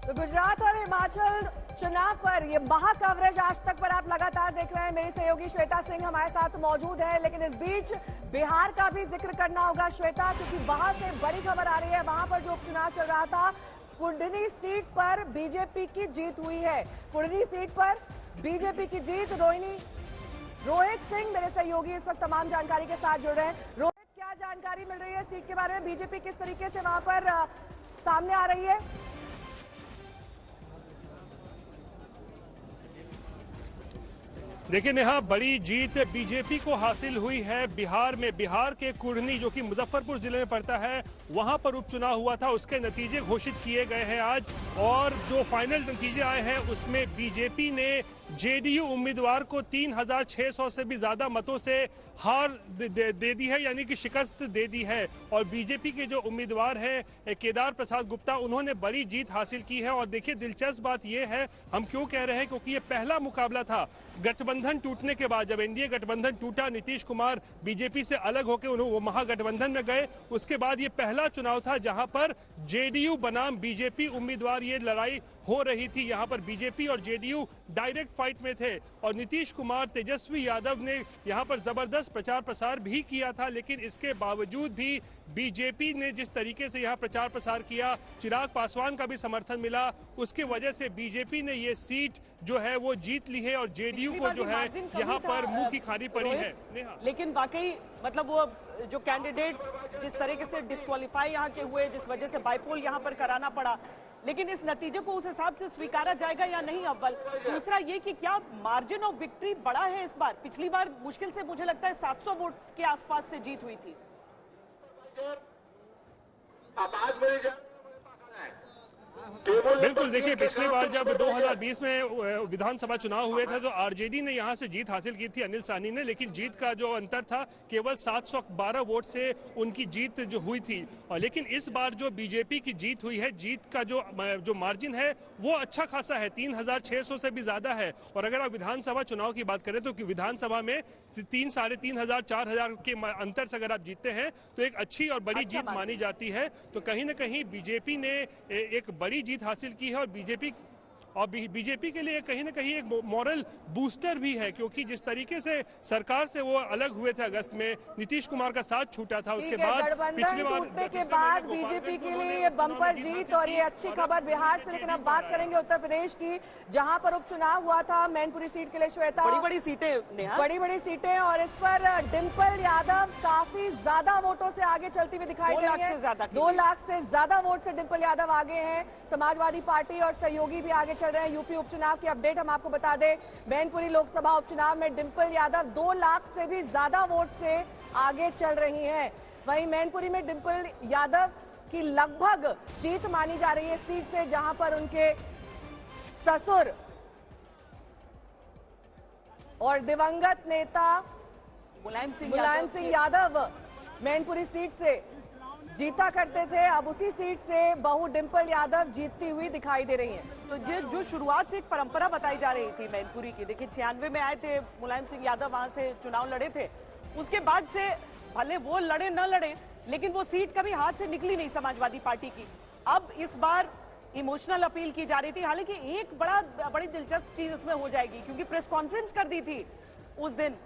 तो गुजरात और हिमाचल चुनाव पर ये महा कवरेज आज तक पर आप लगातार देख रहे हैं। मेरी सहयोगी श्वेता सिंह हमारे साथ मौजूद है, लेकिन इस बीच बिहार का भी जिक्र करना होगा श्वेता, क्योंकि वहां से बड़ी खबर आ रही है। वहां पर जो उपचुनाव चल रहा था, कुंडनी सीट पर बीजेपी की जीत हुई है। कुंडनी सीट पर बीजेपी की जीत। रोहित सिंह मेरे सहयोगी इस वक्त तमाम जानकारी के साथ जुड़ रहे हैं। रोहित, क्या जानकारी मिल रही है सीट के बारे में? बीजेपी किस तरीके से वहां पर सामने आ रही है? देखिए नेहा, बड़ी जीत बीजेपी को हासिल हुई है बिहार में। बिहार के कुढ़नी जो कि मुजफ्फरपुर जिले में पड़ता है, वहां पर उपचुनाव हुआ था, उसके नतीजे घोषित किए गए हैं आज। और जो फाइनल नतीजे आए हैं उसमें बीजेपी ने जेडीयू उम्मीदवार को 3600 से भी ज्यादा मतों से हार दे दी है, यानी कि शिकस्त दे दी है। और बीजेपी के जो उम्मीदवार हैं केदार प्रसाद गुप्ता, उन्होंने बड़ी जीत हासिल की है। और देखिए दिलचस्प बात यह है, हम क्यों कह रहे हैं, क्योंकि ये पहला मुकाबला था गठबंधन टूटने के बाद। जब एनडीए गठबंधन टूटा, नीतीश कुमार बीजेपी से अलग होकर वो महागठबंधन में गए, उसके बाद ये पहला चुनाव था जहां पर जेडीयू बनाम बीजेपी उम्मीदवार ये लड़ाई हो रही थी। यहां पर बीजेपी और जेडीयू डायरेक्ट फाइट में थे और नीतीश कुमार, तेजस्वी यादव ने यहां पर जबरदस्त प्रचार प्रसार भी किया था। लेकिन इसके बावजूद भी बीजेपी ने जिस तरीके से यहां प्रचार प्रसार किया, चिराग पासवान का भी समर्थन मिला, उसके वजह से बीजेपी ने ये सीट जो है वो जीत ली है और जेडीयू को जो है यहां पर मुंह की खानी पड़ी है। लेकिन वाकई मतलब वो जो कैंडिडेट जिस तरीके से डिस्क्वालीफाई यहाँ के हुए, जिस वजह से बाइपोल यहाँ पर कराना पड़ा, लेकिन इस नतीजे को उस हिसाब से स्वीकारा जाएगा या नहीं? अव्वल। दूसरा ये कि क्या मार्जिन ऑफ विक्ट्री बड़ा है इस बार? पिछली बार मुश्किल से मुझे लगता है 700 वोट्स के आसपास से जीत हुई थी। बिल्कुल, देखिए पिछली बार जब 2020 में विधानसभा चुनाव हुए थे तो आरजेडी ने यहां से जीत हासिल की थी, अनिल साहनी ने, लेकिन जीत का जो अंतर था केवल 712 वोट से उनकी जीत जो हुई थी। और लेकिन इस बार जो बीजेपी की जीत हुई है, जीत का जो मार्जिन है वो अच्छा खासा है, 3600 से भी ज्यादा है। और अगर आप विधानसभा चुनाव की बात करें तो विधानसभा में 3, 3500, 4000 के अंतर से अगर आप जीतते हैं तो एक अच्छी और बड़ी जीत मानी जाती है। तो कहीं ना कहीं बीजेपी ने एक बड़ी जीत हासिल की है और बीजेपी के लिए कहीं ना कहीं एक मॉरल बूस्टर भी है, क्योंकि जिस तरीके से सरकार से वो अलग हुए थे अगस्त में, नीतीश कुमार का साथ छूटा था, उसके बाद पिछले टूटने के बाद बीजेपी के लिए ये बम्पर जीत और ये अच्छी खबर बिहार से। लेकिन अब बात करेंगे उत्तर प्रदेश की, जहां पर उपचुनाव हुआ था मैनपुरी सीट के लिए। श्वेता, बड़ी सीटें, बड़ी सीटें, और इस पर डिम्पल यादव काफी ज्यादा वोटों से आगे चलती हुई दिखाई दे रही है। 2 लाख से ज्यादा वोट से डिम्पल यादव आगे हैं। समाजवादी पार्टी और सहयोगी भी आगे चल रहे हैं। यूपी उपचुनाव की अपडेट हम आपको बता दें, मैनपुरी लोकसभा उपचुनाव में डिम्पल यादव 2 लाख से भी ज्यादा वोट से आगे चल रही हैं। वहीं मैनपुरी में डिम्पल यादव की लगभग जीत मानी जा रही है सीट से, जहां पर उनके ससुर और दिवंगत नेता मुलायम सिंह यादव मैनपुरी सीट से जीता करते थे। अब उसी सीट से बहू डिम्पल यादव जीतती हुई दिखाई दे रही हैं। तो जो शुरुआत से एक परंपरा बताई जा रही थी मैनपुरी की, देखिए 96 में आए थे मुलायम सिंह यादव, वहां से चुनाव लड़े थे। उसके बाद से भले वो लड़े न लड़े, लेकिन वो सीट कभी हाथ से निकली नहीं समाजवादी पार्टी की। अब इस बार इमोशनल अपील की जा रही थी। हालांकि एक बड़ी दिलचस्प चीज इसमें हो जाएगी, क्योंकि प्रेस कॉन्फ्रेंस कर दी थी उस दिन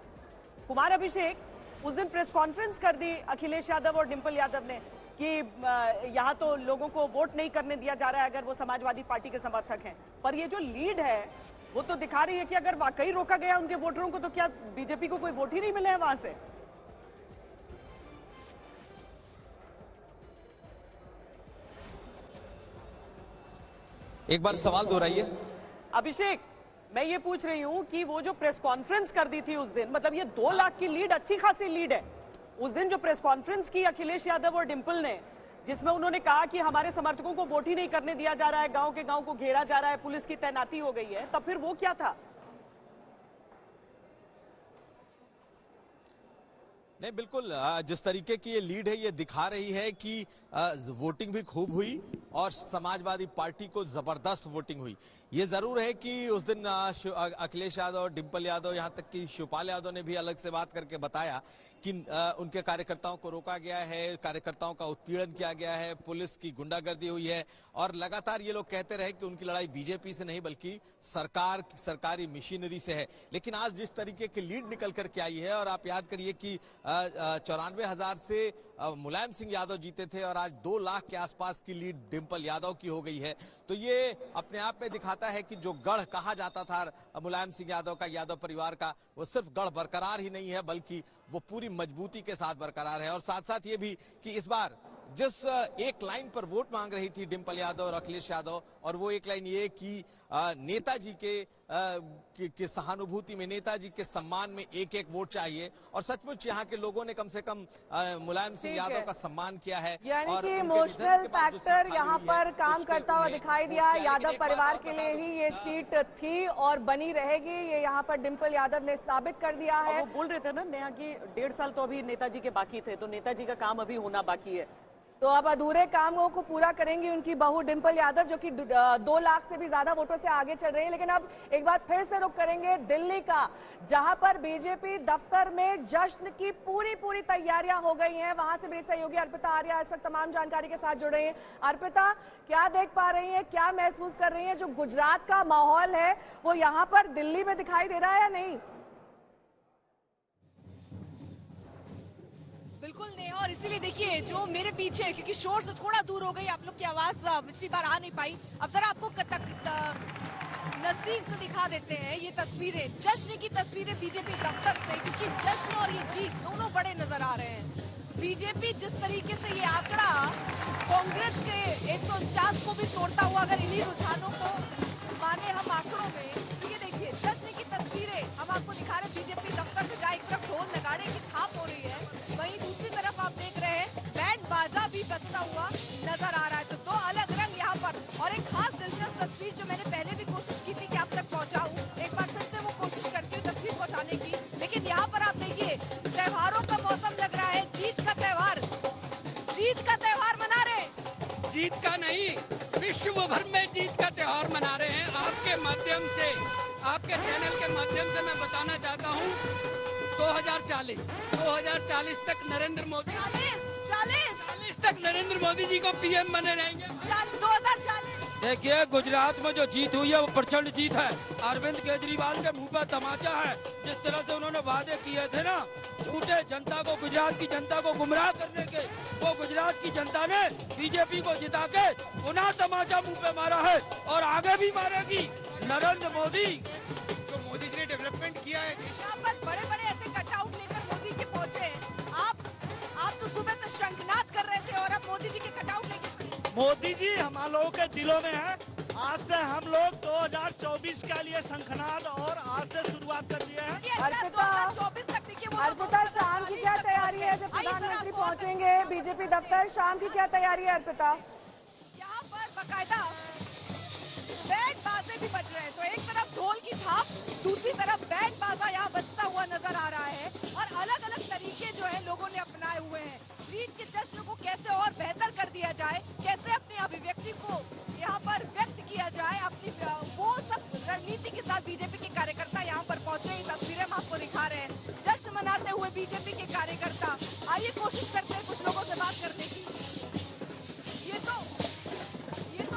कुमार अभिषेक, उस दिन प्रेस कॉन्फ्रेंस कर दी अखिलेश यादव और डिम्पल यादव ने कि यहाँ तो लोगों को वोट नहीं करने दिया जा रहा है अगर वो समाजवादी पार्टी के समर्थक हैं। पर ये जो लीड है वो तो दिखा रही है कि अगर वाकई रोका गया उनके वोटरों को, तो क्या बीजेपी को कोई वोट ही नहीं मिले हैं वहां से? एक बार सवाल दोहराइए। अभिषेक, मैं ये पूछ रही हूँ कि वो जो प्रेस कॉन्फ्रेंस कर दी थी उस दिन, मतलब ये 2 लाख की लीड अच्छी खासी लीड है। उस दिन जो प्रेस कॉन्फ्रेंस की अखिलेश यादव और डिम्पल ने, जिसमें उन्होंने कहा कि हमारे समर्थकों को वोट ही नहीं करने दिया जा रहा है, गांव के गांव को घेरा जा रहा है, पुलिस की तैनाती हो गई है, तब फिर वो क्या था? नहीं, बिल्कुल जिस तरीके की ये लीड है, ये दिखा रही है कि वोटिंग भी खूब हुई और समाजवादी पार्टी को जबरदस्त वोटिंग हुई। ये जरूर है कि उस दिन अखिलेश यादव, डिंपल यादव, यहां तक कि शिवपाल यादव ने भी अलग से बात करके बताया कि उनके कार्यकर्ताओं को रोका गया है, कार्यकर्ताओं का उत्पीड़न किया गया है, पुलिस की गुंडागर्दी हुई है और लगातार ये लोग कहते रहे कि उनकी लड़ाई बीजेपी से नहीं बल्कि सरकारी मशीनरी से है। लेकिन आज जिस तरीके की लीड निकल करके आई है, और आप याद करिए कि 94,000 से मुलायम सिंह यादव जीते थे और आज 2 लाख के आसपास की लीड डिंपल यादव की हो गई है, तो ये अपने आप में दिखाता है कि जो गढ़ कहा जाता था मुलायम सिंह यादव का, यादव परिवार का, वो सिर्फ गढ़ बरकरार ही नहीं है बल्कि वो पूरी मजबूती के साथ बरकरार है। और साथ साथ ये भी कि इस बार जिस एक लाइन पर वोट मांग रही थी डिंपल यादव और अखिलेश यादव, और वो एक लाइन ये कि नेताजी के सहानुभूति में, नेताजी के सम्मान में एक एक वोट चाहिए, और सचमुच यहाँ के लोगों ने कम से कम मुलायम सिंह यादव का सम्मान किया है। यानी और कि इमोशनल फैक्टर यहाँ पर काम करता हुआ दिखाई दिया। यादव परिवार के लिए ही ये सीट थी और बनी रहेगी, ये यहाँ पर डिंपल यादव ने साबित कर दिया है। वो बोल रहे थे ना नेहा कि 1.5 साल तो अभी नेताजी के बाकी थे, तो नेताजी का काम अभी होना बाकी है। तो अब अधूरे कामों को पूरा करेंगी उनकी बहू डिंपल यादव, जो कि 2 लाख से भी ज्यादा वोटों से आगे चल रही है। लेकिन अब एक बार फिर से रुख करेंगे दिल्ली का, जहां पर बीजेपी दफ्तर में जश्न की पूरी तैयारियां हो गई हैं। वहां से मेरी सहयोगी अर्पिता आर्या इस वक्त तमाम जानकारी के साथ जुड़ रही हैं। अर्पिता, क्या देख पा रही हैं, क्या महसूस कर रही हैं? जो गुजरात का माहौल है वो यहाँ पर दिल्ली में दिखाई दे रहा है या नहीं? बिल्कुल नेहा, और इसीलिए देखिए जो मेरे पीछे है, क्योंकि शोर से थोड़ा दूर हो गई, आप लोग की आवाज पिछली बार आ नहीं पाई। अब जरा आपको नजदीक से दिखा देते हैं ये तस्वीरें, जश्न की तस्वीरें बीजेपी दफ्तर से, क्योंकि जश्न और ये जीत दोनों बड़े नजर आ रहे हैं। बीजेपी जिस तरीके से ये आंकड़ा कांग्रेस के 149 को भी तोड़ता हुआ अगर इन्हीं रुझानों को माने हम आंकड़ों में, तो ये देखिए जश्न की तस्वीरें हम आपको दिखा रहे हैं बीजेपी दफ्तर से, जहाँ एक तरफ ढोल नगाड़े की थाप हो रही है, वहीं दूसरी तरफ आप देख रहे हैं बैंड बाजा भी बजता हुआ नजर आ रहा है। तो 2 अलग रंग यहाँ पर, और एक खास दिलचस्प तस्वीर जो मैंने पहले भी कोशिश की थी कि आप तक पहुँचाऊं, एक बार फिर से वो कोशिश करती हूँ तस्वीर पहुँचाने की। लेकिन यहाँ पर आप देखिए त्योहारों का मौसम लग रहा है, जीत का त्योहार मना रहे हैं। जीत का नहीं, विश्व भर में जीत का त्योहार मना रहे हैं। आपके माध्यम से, आपके चैनल के माध्यम से मैं बताना चाहता हूँ 2040 तक नरेंद्र मोदी 40 तक नरेंद्र मोदी जी को पीएम बने रहेंगे। 2040 देखिए गुजरात में जो जीत हुई है वो प्रचंड जीत है। अरविंद केजरीवाल के मुंह पर तमाचा है। जिस तरह से उन्होंने वादे किए थे ना, झूठे जनता को, गुजरात की जनता को गुमराह करने के, वो गुजरात की जनता ने बीजेपी को जिता के पुनः तमाचा मुंह पे मारा है और आगे भी मारेगी। नरेंद्र मोदी, जो मोदी जी ने डेवलपमेंट किया है, यहाँ पर बड़े ऐसे कटआउट लेकर मोदी के पहुँचे। आप तो सुबह से शंखनाद कर रहे थे और अब मोदी जी के कटआउट लेके मोदी जी हम लोगों के दिलों में है। आज से हम लोग 2024 के लिए शंखनाद और आज से शुरुआत कर दिए हैं। 2024 तक अर्पिता, शाम की क्या तैयारी है? जब प्रधानमंत्री पहुंचेंगे बीजेपी दफ्तर, शाम की क्या तैयारी है अर्पिता? यहाँ पर बकायदा बैंड बाजे भी बज रहे हैं, तो एक तरफ ढोल की थाप, दूसरी तरफ बैंड बाजा यहाँ बजता हुआ नजर आ रहा है। और अलग अलग तरीके जो है लोगों ने अपनाए हुए हैं, जीत के जश्न को कैसे और बेहतर कर दिया जाए, कैसे अपनी अभिव्यक्ति को यहाँ पर व्यक्त किया जाए, अपनी वो सब रणनीति के साथ बीजेपी के कार्यकर्ता यहाँ पर पहुंचे। ये तस्वीरें हम आपको दिखा रहे हैं, जश्न मनाते हुए बीजेपी के कार्यकर्ता। आइए कोशिश करते हैं कुछ लोगों से बात करने की। ये तो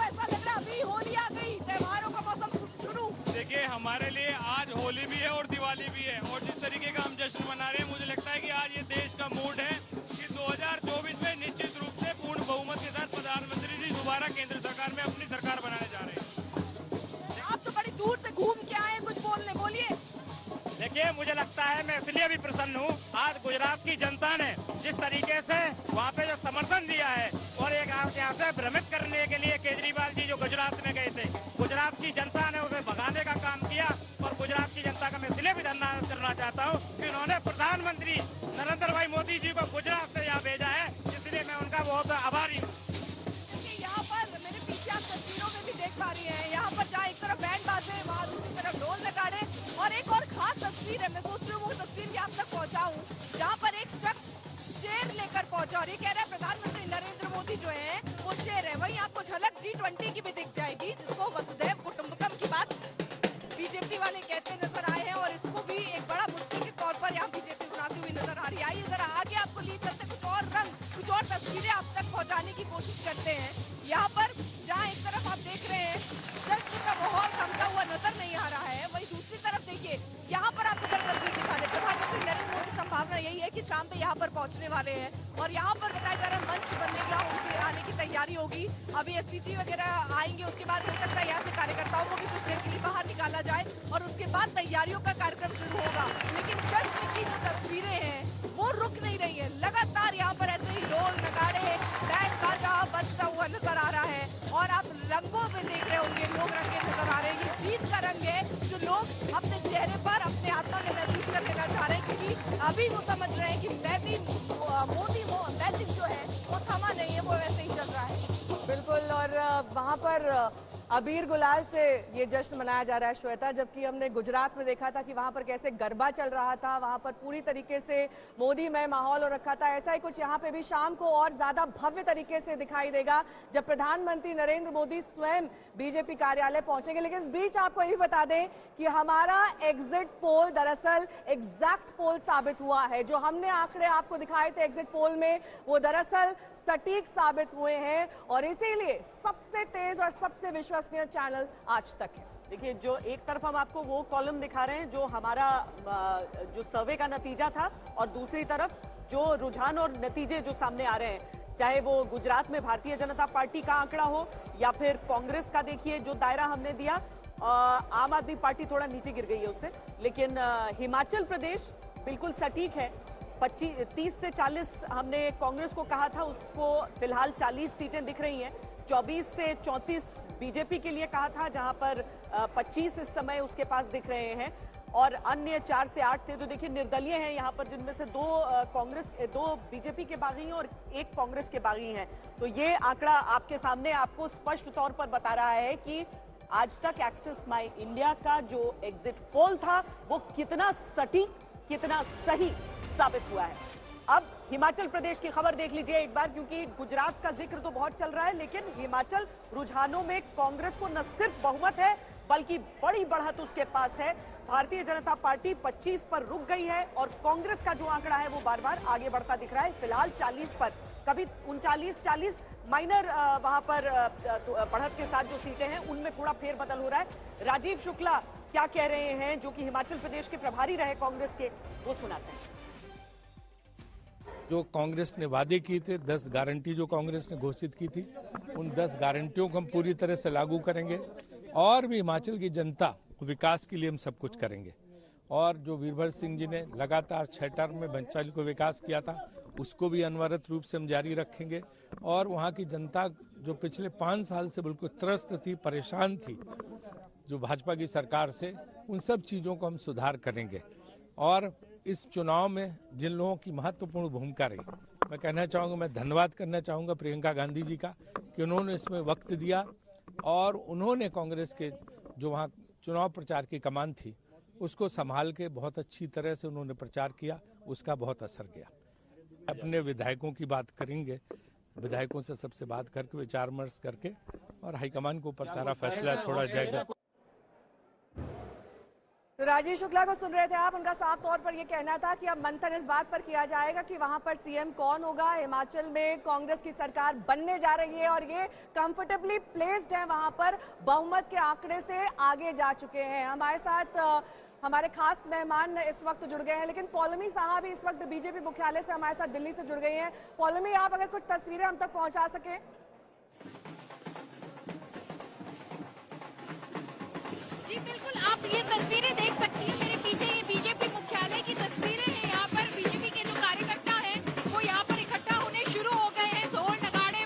ऐसा लग रहा है अभी होली आ गई, त्योहारों का मौसम शुरू। देखिए हमारे लिए आज होली भी है और दिवाली भी है, और जिस तरीके का हम जश्न मना रहे हैं, मुझे लगता है कि आज ये देश का मूड है कि 2024 में निश्चित रूप से पूर्ण बहुमत के साथ प्रधानमंत्री जी दोबारा केंद्र सरकार में अपनी सरकार बनाने जा रहे हैं। आप तो बड़ी दूर से घूम के आए, कुछ बोलिए। देखिए मुझे लगता है, मैं इसलिए भी प्रसन्न हूँ, आज गुजरात की जनता ने जिस तरीके से वहाँ पे जो समर्थन दिया है, और एक यहाँ से भ्रमित करने के लिए केजरीवाल जी जो गुजरात में गए थे, गुजरात की जनता ने उसे भगाने का काम किया। और गुजरात की जनता का मैं इसलिए भी धन्यवाद करना चाहता हूँ कि उन्होंने प्रधानमंत्री नरेंद्र भाई मोदी जी को गुजरात से यहाँ भेजा है, इसलिए मैं उनका बहुत आभारी हूँ। यहाँ पर मेरे पीछे आप तस्वीरों में भी देख पा रही हैं, यहाँ पर जहाँ एक तरफ बैंड बाजे, वहाँ दूसरी तरफ ढोल नगाड़े, और एक और खास तस्वीर है, मैं सोच रही हूँ वो तस्वीर भी आप तक पहुँचाऊँ, जहाँ पर एक शख्स शेर लेकर पहुंचा और ये कह रहा है प्रधानमंत्री नरेंद्र मोदी बीजेपी जो है वो शेर है। वहीं आपको झलक G20 की भी दिख जाएगी, जिसको वसुधैव कुटुंबकम की बात बीजेपी वाले कहते नजर आए हैं और इसको भी एक बड़ा मुद्दे के तौर पर यहाँ बीजेपी उठाती हुई नजर आ रही है। आइए जरा आगे आपको लिए चलते, कुछ और रंग, कुछ और तस्वीरें आप तक पहुंचाने की कोशिश करते हैं। यहाँ पर जहाँ एक तरफ आप देख रहे हैं जश्न का माहौल थमता हुआ नजर नहीं आ रहा है, वहीं दूसरी तरफ देखिए यहाँ पर आपको जरा तस्वीर दिखा दे। प्रधानमंत्री नरेंद्र मोदी संभावना यही है कि शाम पे यहाँ पर पहुंचने वाले हैं और यहाँ पर बताया जा रहा है मंच बनने का उनके आने की तैयारी होगी। अभी एसपीजी वगैरह आएंगे, उसके बाद हो सकता है यहाँ से कार्यकर्ताओं को भी कुछ देर के लिए बाहर निकाला जाए और उसके बाद तैयारियों का कार्यक्रम शुरू होगा। लेकिन जश्न की जो तस्वीरें हैं वो रुक नहीं रही है, लगातार यहाँ पर ऐसे ही ढोल नगाड़े बैंड बाजा बजता हुआ नजर आ रहा है और आप रंगों में देख रहे होंगे, लोग रंगे नजर आ रहे हैं। ये जीत का रंग है जो लोग अपने चेहरे पर, अपने आत्मा में महसूस कर लेना चाह रहे हैं, क्योंकि अभी वो समझ रहे हैं कि मोदी मैजिक जो है वो थमा नहीं है, वो वैसे ही चल रहा है। बिल्कुल, और वहाँ पर अबीर गुलाल से ये जश्न मनाया जा रहा है श्वेता, जबकि हमने गुजरात में देखा था कि वहाँ पर कैसे गरबा चल रहा था, वहाँ पर पूरी तरीके से मोदीमय माहौल हो रखा था। ऐसा ही कुछ यहाँ पे भी शाम को और ज्यादा भव्य तरीके से दिखाई देगा जब प्रधानमंत्री नरेंद्र मोदी स्वयं बीजेपी कार्यालय पहुंचेंगे। लेकिन इस बीच आपको ये भी बता दें कि हमारा एग्जिट पोल दरअसल एग्जैक्ट पोल साबित हुआ है। जो हमने आंकड़े आपको दिखाए थे एग्जिट पोल में, वो दरअसल सटीक साबित हुए हैं और इसीलिए सबसे तेज और सबसे विश्वसनीय चैनल आज तक है। देखिए, जो एक तरफ हम आपको वो कॉलम दिखा रहे हैं जो हमारा जो सर्वे का नतीजा था और दूसरी तरफ जो रुझान और नतीजे जो सामने आ रहे हैं, चाहे वो गुजरात में भारतीय जनता पार्टी का आंकड़ा हो या फिर कांग्रेस का। देखिए जो दायरा हमने दिया, आम आदमी पार्टी थोड़ा नीचे गिर गई है उससे, लेकिन हिमाचल प्रदेश बिल्कुल सटीक है। 30 से 40 हमने कांग्रेस को कहा था, उसको फिलहाल 40 सीटें दिख रही हैं। 24 से 34 बीजेपी के लिए कहा था, जहां पर 25 इस समय उसके पास दिख रहे हैं और अन्य 4 से 8 थे। तो देखिए निर्दलीय हैं यहाँ पर, जिनमें से 2 बीजेपी के बागी हैं और 1 कांग्रेस के बागी हैं। तो ये आंकड़ा आपके सामने आपको स्पष्ट तौर पर बता रहा है कि आज तक एक्सिस माई इंडिया का जो एग्जिट पोल था वो कितना सटीक, कितना सही साबित हुआ है। अब हिमाचल प्रदेश की खबर देख लीजिए एक बार, क्योंकि गुजरात का जिक्र तो बहुत चल रहा है, लेकिन हिमाचल रुझानों में कांग्रेस को न सिर्फ बहुमत है बल्कि बड़ी बढ़त उसके पास है। भारतीय जनता पार्टी 25 पर रुक गई है और कांग्रेस का जो आंकड़ा है वो बार बार आगे बढ़ता दिख रहा है, फिलहाल 40 पर, कभी 39-40 माइनर वहां पर बढ़त के साथ जो सीटें हैं उनमें थोड़ा फेरबदल हो रहा है। राजीव शुक्ला क्या कह रहे हैं, जो कि हिमाचल प्रदेश के प्रभारी रहे कांग्रेस के, वो सुनाते हैं। जो कांग्रेस ने वादे किए थे, 10 गारंटी जो कांग्रेस ने घोषित की थी, उन 10 गारंटियों को हम पूरी तरह से लागू करेंगे और भी हिमाचल की जनता विकास के लिए हम सब कुछ करेंगे। और जो वीरभद्र सिंह जी ने लगातार 6 टर्म में हिमाचल को विकास किया था, उसको भी अनवरत रूप से हम जारी रखेंगे। और वहाँ की जनता जो पिछले 5 साल से बिल्कुल त्रस्त थी, परेशान थी जो भाजपा की सरकार से, उन सब चीज़ों को हम सुधार करेंगे। और इस चुनाव में जिन लोगों की महत्वपूर्ण भूमिका रही, मैं कहना चाहूँगा, मैं धन्यवाद करना चाहूँगा प्रियंका गांधी जी का कि उन्होंने इसमें वक्त दिया और उन्होंने कांग्रेस के जो वहाँ चुनाव प्रचार की कमान थी उसको संभाल के बहुत अच्छी तरह से उन्होंने प्रचार किया, उसका बहुत असर गया। अपने विधायकों की बात करेंगे, विधायकों से सबसे बात करके विचार विमर्श करके और हाईकमान के ऊपर सारा फैसला छोड़ा जाएगा। तो राजीव शुक्ला को सुन रहे थे आप, उनका साफ तौर पर यह कहना था कि अब मंथन इस बात पर किया जाएगा कि वहां पर सीएम कौन होगा। हिमाचल में कांग्रेस की सरकार बनने जा रही है और ये कंफर्टेबली प्लेस्ड है, वहां पर बहुमत के आंकड़े से आगे जा चुके हैं। हमारे साथ हमारे खास मेहमान इस वक्त जुड़ गए हैं, लेकिन पौलमी साहब इस वक्त बीजेपी मुख्यालय से हमारे साथ दिल्ली से जुड़ गई हैं। पौलमी, आप अगर कुछ तस्वीरें हम तक पहुंचा सकें। जी बिल्कुल, आप ये तस्वीरें देख सकती हैं मेरे पीछे, ये बीजेपी मुख्यालय की तस्वीरें हैं। यहाँ पर बीजेपी के जो कार्यकर्ता हैं वो यहाँ पर इकट्ठा होने शुरू हो गए हैं, ढोल नगाड़े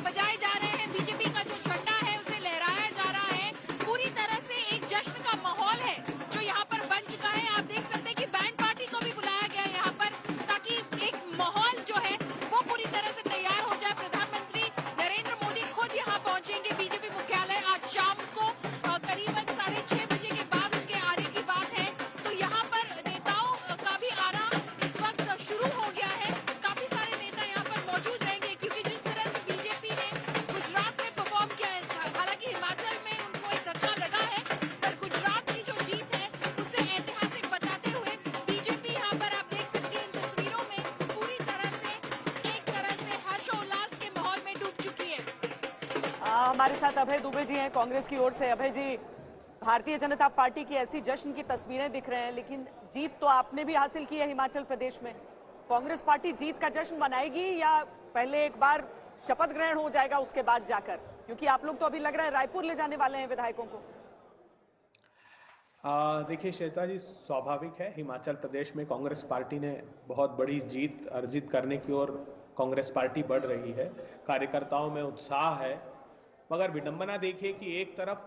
बजाए जा रहे हैं, बीजेपी का जो झंडा है उसे लहराया जा रहा है। पूरी तरह से एक जश्न का माहौल है जो यहाँ पर बन चुका है। आप देख सकते हैं कि बैंड पार्टी को भी बुलाया गया है यहाँ पर, ताकि एक माहौल जो है वो पूरी तरह से तैयार हो जाए। प्रधानमंत्री नरेंद्र मोदी खुद यहाँ पहुंचेंगे बीजेपी मुख्यालय आज शाम को, करीबन 6:30 बजे के बाद उनके आने की बात है। तो यहाँ हमारे साथ अभय दुबे जी हैं कांग्रेस की ओर से। अभय जी, भारतीय जनता पार्टी की ऐसी जश्न की तस्वीरें दिख रहे हैं, लेकिन जीत तो आपने भी हासिल की है हिमाचल प्रदेश में। कांग्रेस पार्टी जीत का जश्न मनाएगी या पहले एक बार शपथ ग्रहण हो जाएगा उसके बाद जाकर, क्योंकि आप लोग तो अभी लग रहा है रायपुर ले जाने वाले हैं विधायकों को? देखिए श्वेता जी, स्वाभाविक है, हिमाचल प्रदेश में कांग्रेस पार्टी ने बहुत बड़ी जीत अर्जित करने की ओर कांग्रेस पार्टी बढ़ रही है। कार्यकर्ताओं में उत्साह है, मगर विडंबना देखिए कि एक तरफ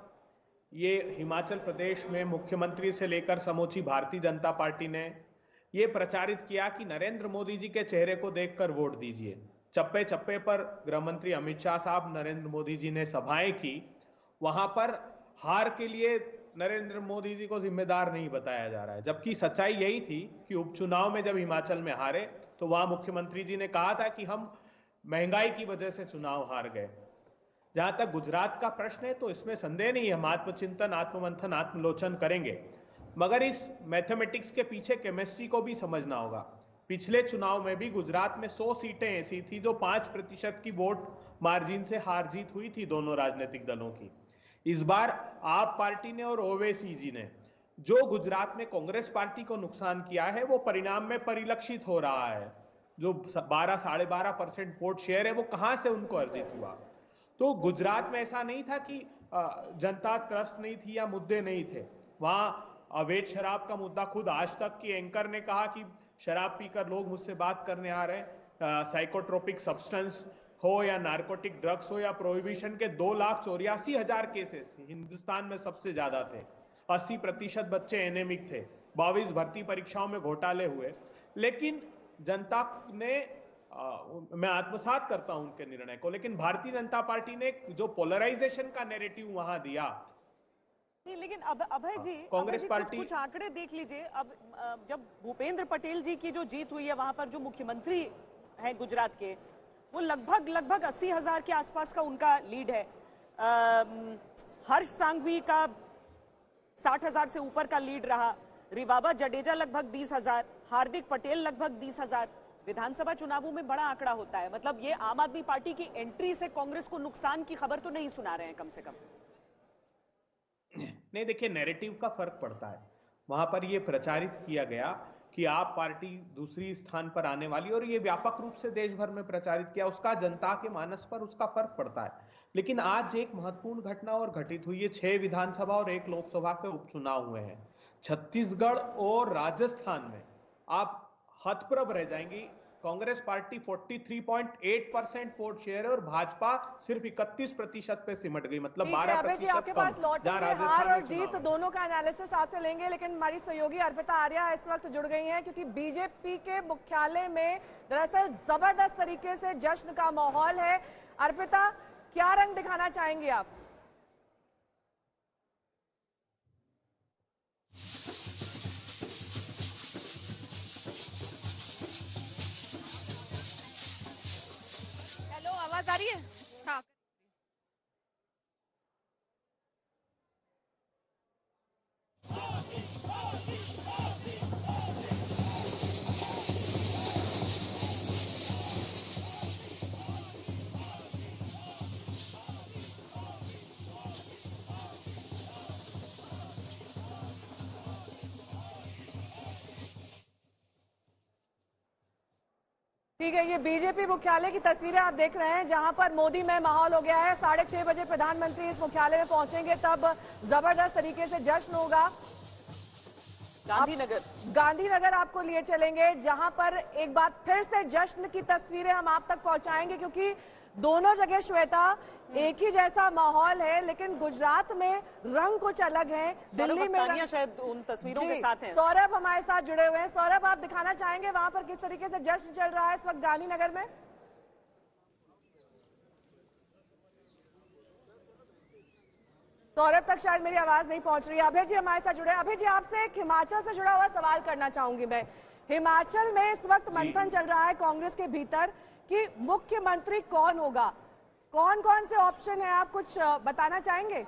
ये हिमाचल प्रदेश में मुख्यमंत्री से लेकर समूची भारतीय जनता पार्टी ने ये प्रचारित किया कि नरेंद्र मोदी जी के चेहरे को देखकर वोट दीजिए। चप्पे चप्पे पर गृह मंत्री अमित शाह साहब, नरेंद्र मोदी जी ने सभाएं की, वहां पर हार के लिए नरेंद्र मोदी जी को जिम्मेदार नहीं बताया जा रहा है, जबकि सच्चाई यही थी कि उपचुनाव में जब हिमाचल में हारे तो वहां मुख्यमंत्री जी ने कहा था कि हम महंगाई की वजह से चुनाव हार गए। जहां तक गुजरात का प्रश्न है तो इसमें संदेह नहीं है, हम आत्मचिंतन, आत्ममंथन, आत्मलोचन करेंगे, मगर इस मैथमेटिक्स के पीछे केमिस्ट्री को भी समझना होगा। पिछले चुनाव में भी गुजरात में 100 सीटें ऐसी थी जो 5% की वोट मार्जिन से हार जीत हुई थी दोनों राजनीतिक दलों की। इस बार आप पार्टी ने और ओवैसी जी ने जो गुजरात में कांग्रेस पार्टी को नुकसान किया है वो परिणाम में परिलक्षित हो रहा है। जो 12-12.5% वोट शेयर है वो कहां से उनको अर्जित हुआ। तो गुजरात में ऐसा नहीं था कि जनता त्रस्त नहीं थी या मुद्दे नहीं थे। वहां अवैध शराब का मुद्दा, खुद आज तक की एंकर ने कहा कि शराब पीकर लोग मुझसे बात करने आ रहे हैं। साइकोट्रोपिक सब्सटेंस हो या नार्कोटिक ड्रग्स हो या प्रोहिबिशन के 2,84,000 केसेस हिंदुस्तान में सबसे ज्यादा थे। 80% बच्चे एनेमिक थे। 22 भर्ती परीक्षाओं में घोटाले हुए, लेकिन जनता ने मैं आत्मसात करता हूं उनके निर्णय को, लेकिन भारतीय जनता पार्टी ने जो पोलराइजेशन का नैरेटिव वहां दिया नहीं, लेकिन अब अभय जी, कांग्रेस पार्टी कुछ आंकड़े देख लीजिए। अब जब भूपेंद्र पटेल जी की जो जीत हुई है वहां पर जो मुख्यमंत्री हैं गुजरात के, वो लगभग 80,000 के आसपास का उनका लीड है। हर्ष सांघवी का 60,000 से ऊपर का लीड रहा। रिवाबा जडेजा लगभग 20,000, हार्दिक पटेल लगभग 20,000। विधानसभा चुनावों में बड़ा आंकड़ा होता है, मतलब ये आम आदमी पार्टी की एंट्री से कांग्रेस को नुकसान की खबर तो नहीं सुना रहे हैं कम से कम। नहीं, देखिए नैरेटिव का फर्क पड़ता है। वहां पर यह प्रचारित किया गया कि आप पार्टी दूसरी स्थान पर आने वाली, और ये व्यापक रूप से देश भर में प्रचारित किया, उसका जनता के मानस पर उसका फर्क पड़ता है। लेकिन आज एक महत्वपूर्ण घटना और घटित हुई है। 6 विधानसभा और 1 लोकसभा के उपचुनाव हुए हैं। छत्तीसगढ़ और राजस्थान में आप हतप्रभ रह जाएंगी। कांग्रेस पार्टी 43.8% वोट शेयर है और भाजपा सिर्फ 31% पे सिमट गई, मतलब 12% आपके पास लौटेंगे। हार और जीत दोनों का एनालिसिस आपसे लेंगे, लेकिन हमारी सहयोगी अर्पिता आर्या इस वक्त जुड़ गई हैं, क्योंकि बीजेपी के मुख्यालय में दरअसल जबरदस्त तरीके से जश्न का माहौल है। अर्पिता, क्या रंग दिखाना चाहेंगी आप? आवाज आ रही है? हाँ। ठीक है, ये बीजेपी मुख्यालय की तस्वीरें आप देख रहे हैं, जहां पर मोदी में माहौल हो गया है। 6:30 बजे प्रधानमंत्री इस मुख्यालय में पहुंचेंगे, तब जबरदस्त तरीके से जश्न होगा। गांधीनगर आपको लिए चलेंगे, जहां पर एक बार फिर से जश्न की तस्वीरें हम आप तक पहुंचाएंगे, क्योंकि दोनों जगह श्वेता एक ही जैसा माहौल है, लेकिन गुजरात में रंग कुछ अलग है। दिल्ली में शायद उन तस्वीरों के साथ हैं। सौरभ हमारे साथ जुड़े हुए हैं। सौरभ, आप दिखाना चाहेंगे वहां पर किस तरीके से जश्न चल रहा है इस वक्त गांधीनगर में? सौरभ तक शायद मेरी आवाज नहीं पहुंच रही है। अभय जी हमारे साथ जुड़े हैं। अभय जी, आपसे एक हिमाचल से जुड़ा हुआ सवाल करना चाहूंगी मैं। हिमाचल में इस वक्त मंथन चल रहा है कांग्रेस के भीतर कि मुख्यमंत्री कौन होगा, कौन कौन से ऑप्शन है, आप कुछ बताना चाहेंगे?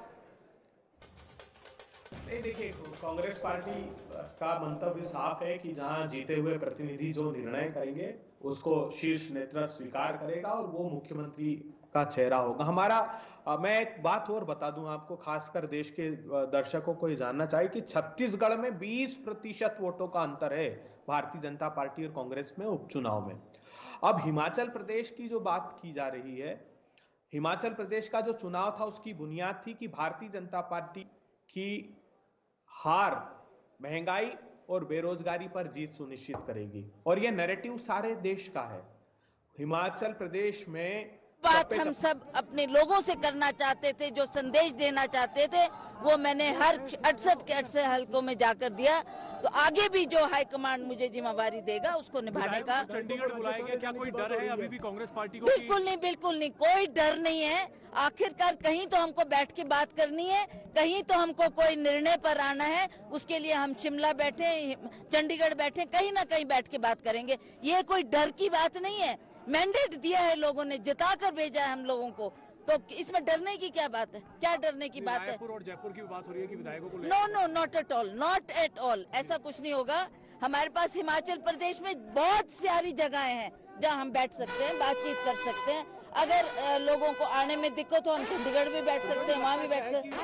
नहीं, देखिए कांग्रेस पार्टी का मंतव्य साफ है कि जहां जीते हुए प्रतिनिधि जो निर्णय करेंगे उसको शीर्ष नेतृत्व स्वीकार करेगा और वो मुख्यमंत्री का चेहरा होगा। हमारा मैं एक बात और बता दूं आपको, खासकर देश के दर्शकों को ये जानना चाहिए कि छत्तीसगढ़ में 20% वोटों का अंतर है भारतीय जनता पार्टी और कांग्रेस में उपचुनाव में। अब हिमाचल प्रदेश की जो बात की जा रही है, हिमाचल प्रदेश का जो चुनाव था उसकी बुनियाद थी कि भारतीय जनता पार्टी की हार महंगाई और बेरोजगारी पर जीत सुनिश्चित करेगी, और यह नैरेटिव सारे देश का है। हिमाचल प्रदेश में बात हम सब अपने लोगों से करना चाहते थे, जो संदेश देना चाहते थे वो मैंने हर 68 के 68 हलकों में जाकर दिया। तो आगे भी जो हाईकमांड मुझे जिम्मेवारी देगा उसको निभाने का। चंडीगढ़ बुलाएंगे, क्या कोई डर है अभी भी कांग्रेस पार्टी को? बिल्कुल नहीं, बिल्कुल नहीं, कोई डर नहीं है। आखिरकार कहीं तो हमको बैठ के बात करनी है, कहीं तो हमको कोई निर्णय पर आना है। उसके लिए हम शिमला बैठे, चंडीगढ़ बैठे, कहीं ना कहीं बैठ के बात करेंगे। ये कोई डर की बात नहीं है। मैंडेट दिया है लोगों ने, जिता कर भेजा है हम लोगों को, तो इसमें डरने की क्या बात है? क्या डरने की बात है? रायपुर और जयपुर की बात हो रही है कि विधायकों को no no, not at all, not at all, ऐसा कुछ नहीं होगा। हमारे पास हिमाचल प्रदेश में बहुत सारी जगहें हैं जहां हम बैठ सकते हैं, बातचीत कर सकते हैं। अगर लोगों को आने में दिक्कत हो हम चंडीगढ़ भी बैठ सकते हैं, वहाँ भी बैठ सकते हैं।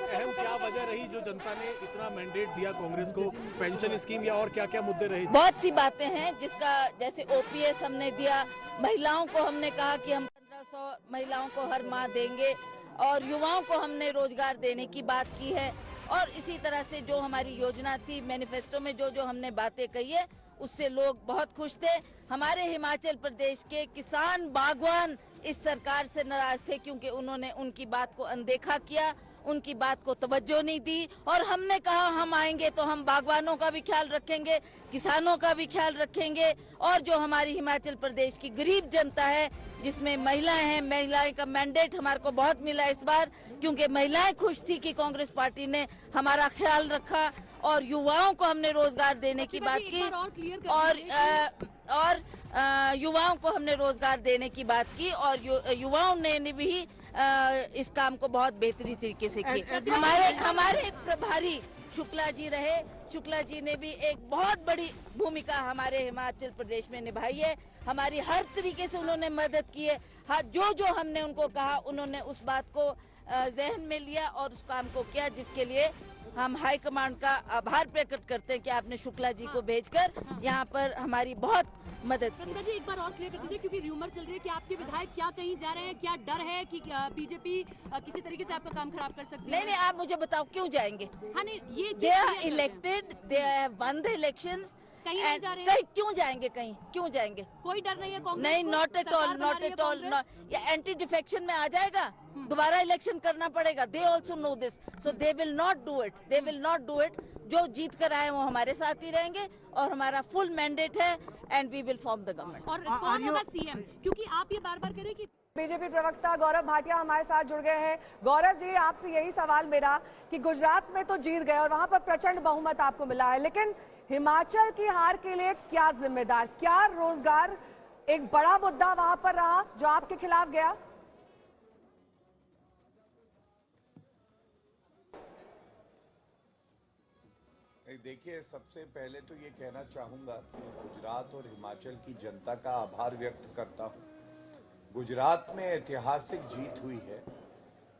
अहम क्या वजह रही जो जनता ने इतना मैंडेट दिया कांग्रेस को? पेंशन स्कीम या और क्या क्या मुद्दे रहे? बहुत सी बातें हैं, जिसका जैसे ओपीएस हमने दिया, महिलाओं को हमने कहा कि हम 1500 महिलाओं को हर माह देंगे, और युवाओं को हमने रोजगार देने की बात की है। और इसी तरह से जो हमारी योजना थी, मैनिफेस्टो में जो जो हमने बातें कही है, उससे लोग बहुत खुश थे। हमारे हिमाचल प्रदेश के किसान बागवान इस सरकार से नाराज थे, क्योंकि उन्होंने उनकी बात को अनदेखा किया, उनकी बात को तवज्जो नहीं दी। और हमने कहा हम आएंगे तो हम बागवानों का भी ख्याल रखेंगे, किसानों का भी ख्याल रखेंगे, और जो हमारी हिमाचल प्रदेश की गरीब जनता है, जिसमें महिलाएं हैं, महिलाएं का मैंडेट हमारे को बहुत मिला इस बार, क्योंकि महिलाएं खुश थी कि कांग्रेस पार्टी ने हमारा ख्याल रखा। और युवाओं को हमने रोजगार देने की बात की, और युवाओं को हमने रोजगार देने की बात की, और युवाओं ने भी इस काम को बहुत बेहतरीन तरीके से किया। हमारे प्रभारी शुक्ला जी रहे, शुक्ला जी ने भी एक बहुत बड़ी भूमिका हमारे हिमाचल प्रदेश में निभाई है। हमारी हर तरीके से उन्होंने मदद की है। जो जो हमने उनको कहा, उन्होंने उस बात को जहन में लिया और उस काम को किया, जिसके लिए हम हाईकमांड का आभार प्रकट करते हैं कि आपने शुक्ला जी को भेजकर यहाँ पर हमारी बहुत मदद की। प्रतिभा जी, एक बार और क्लियर कर दीजिए, क्योंकि र्यूमर चल रही है कि आपके विधायक क्या कहीं जा रहे हैं, क्या डर है कि बीजेपी किसी तरीके से आपका काम खराब कर सकती है? नहीं नहीं, आप मुझे बताओ क्यों जाएंगे? हाँ नहीं, ये they are elected, they have won the elections, कहीं नहीं जा रहे हैं? कहीं क्यों जाएंगे? कहीं क्यों जाएंगे? कोई डर नहीं है कांग्रेस? नहीं, not at all, not at all. ये एंटी डिफेक्शन में आ जाएगा, दोबारा इलेक्शन करना पड़ेगा। They also know this, so they will not do it, they will not do it. जो जीत कर आए वो हमारे साथ ही रहेंगे, और हमारा फुल मैंडेट है, and we will form the government. और कौन होगा सीएम? क्योंकि आप ये बार बार कह रहे कि बीजेपी प्रवक्ता गौरव भाटिया हमारे साथ जुड़ गए हैं। गौरव जी, आपसे यही सवाल मेरा कि गुजरात में तो जीत गए और वहां पर प्रचंड बहुमत आपको मिला है, लेकिन हिमाचल की हार के लिए क्या जिम्मेदार? क्या रोजगार एक बड़ा मुद्दा वहां पर रहा जो आपके खिलाफ गया? देखिए, सबसे पहले तो ये कहना चाहूंगा कि गुजरात और हिमाचल की जनता का आभार व्यक्त करता हूं। गुजरात में ऐतिहासिक जीत हुई है।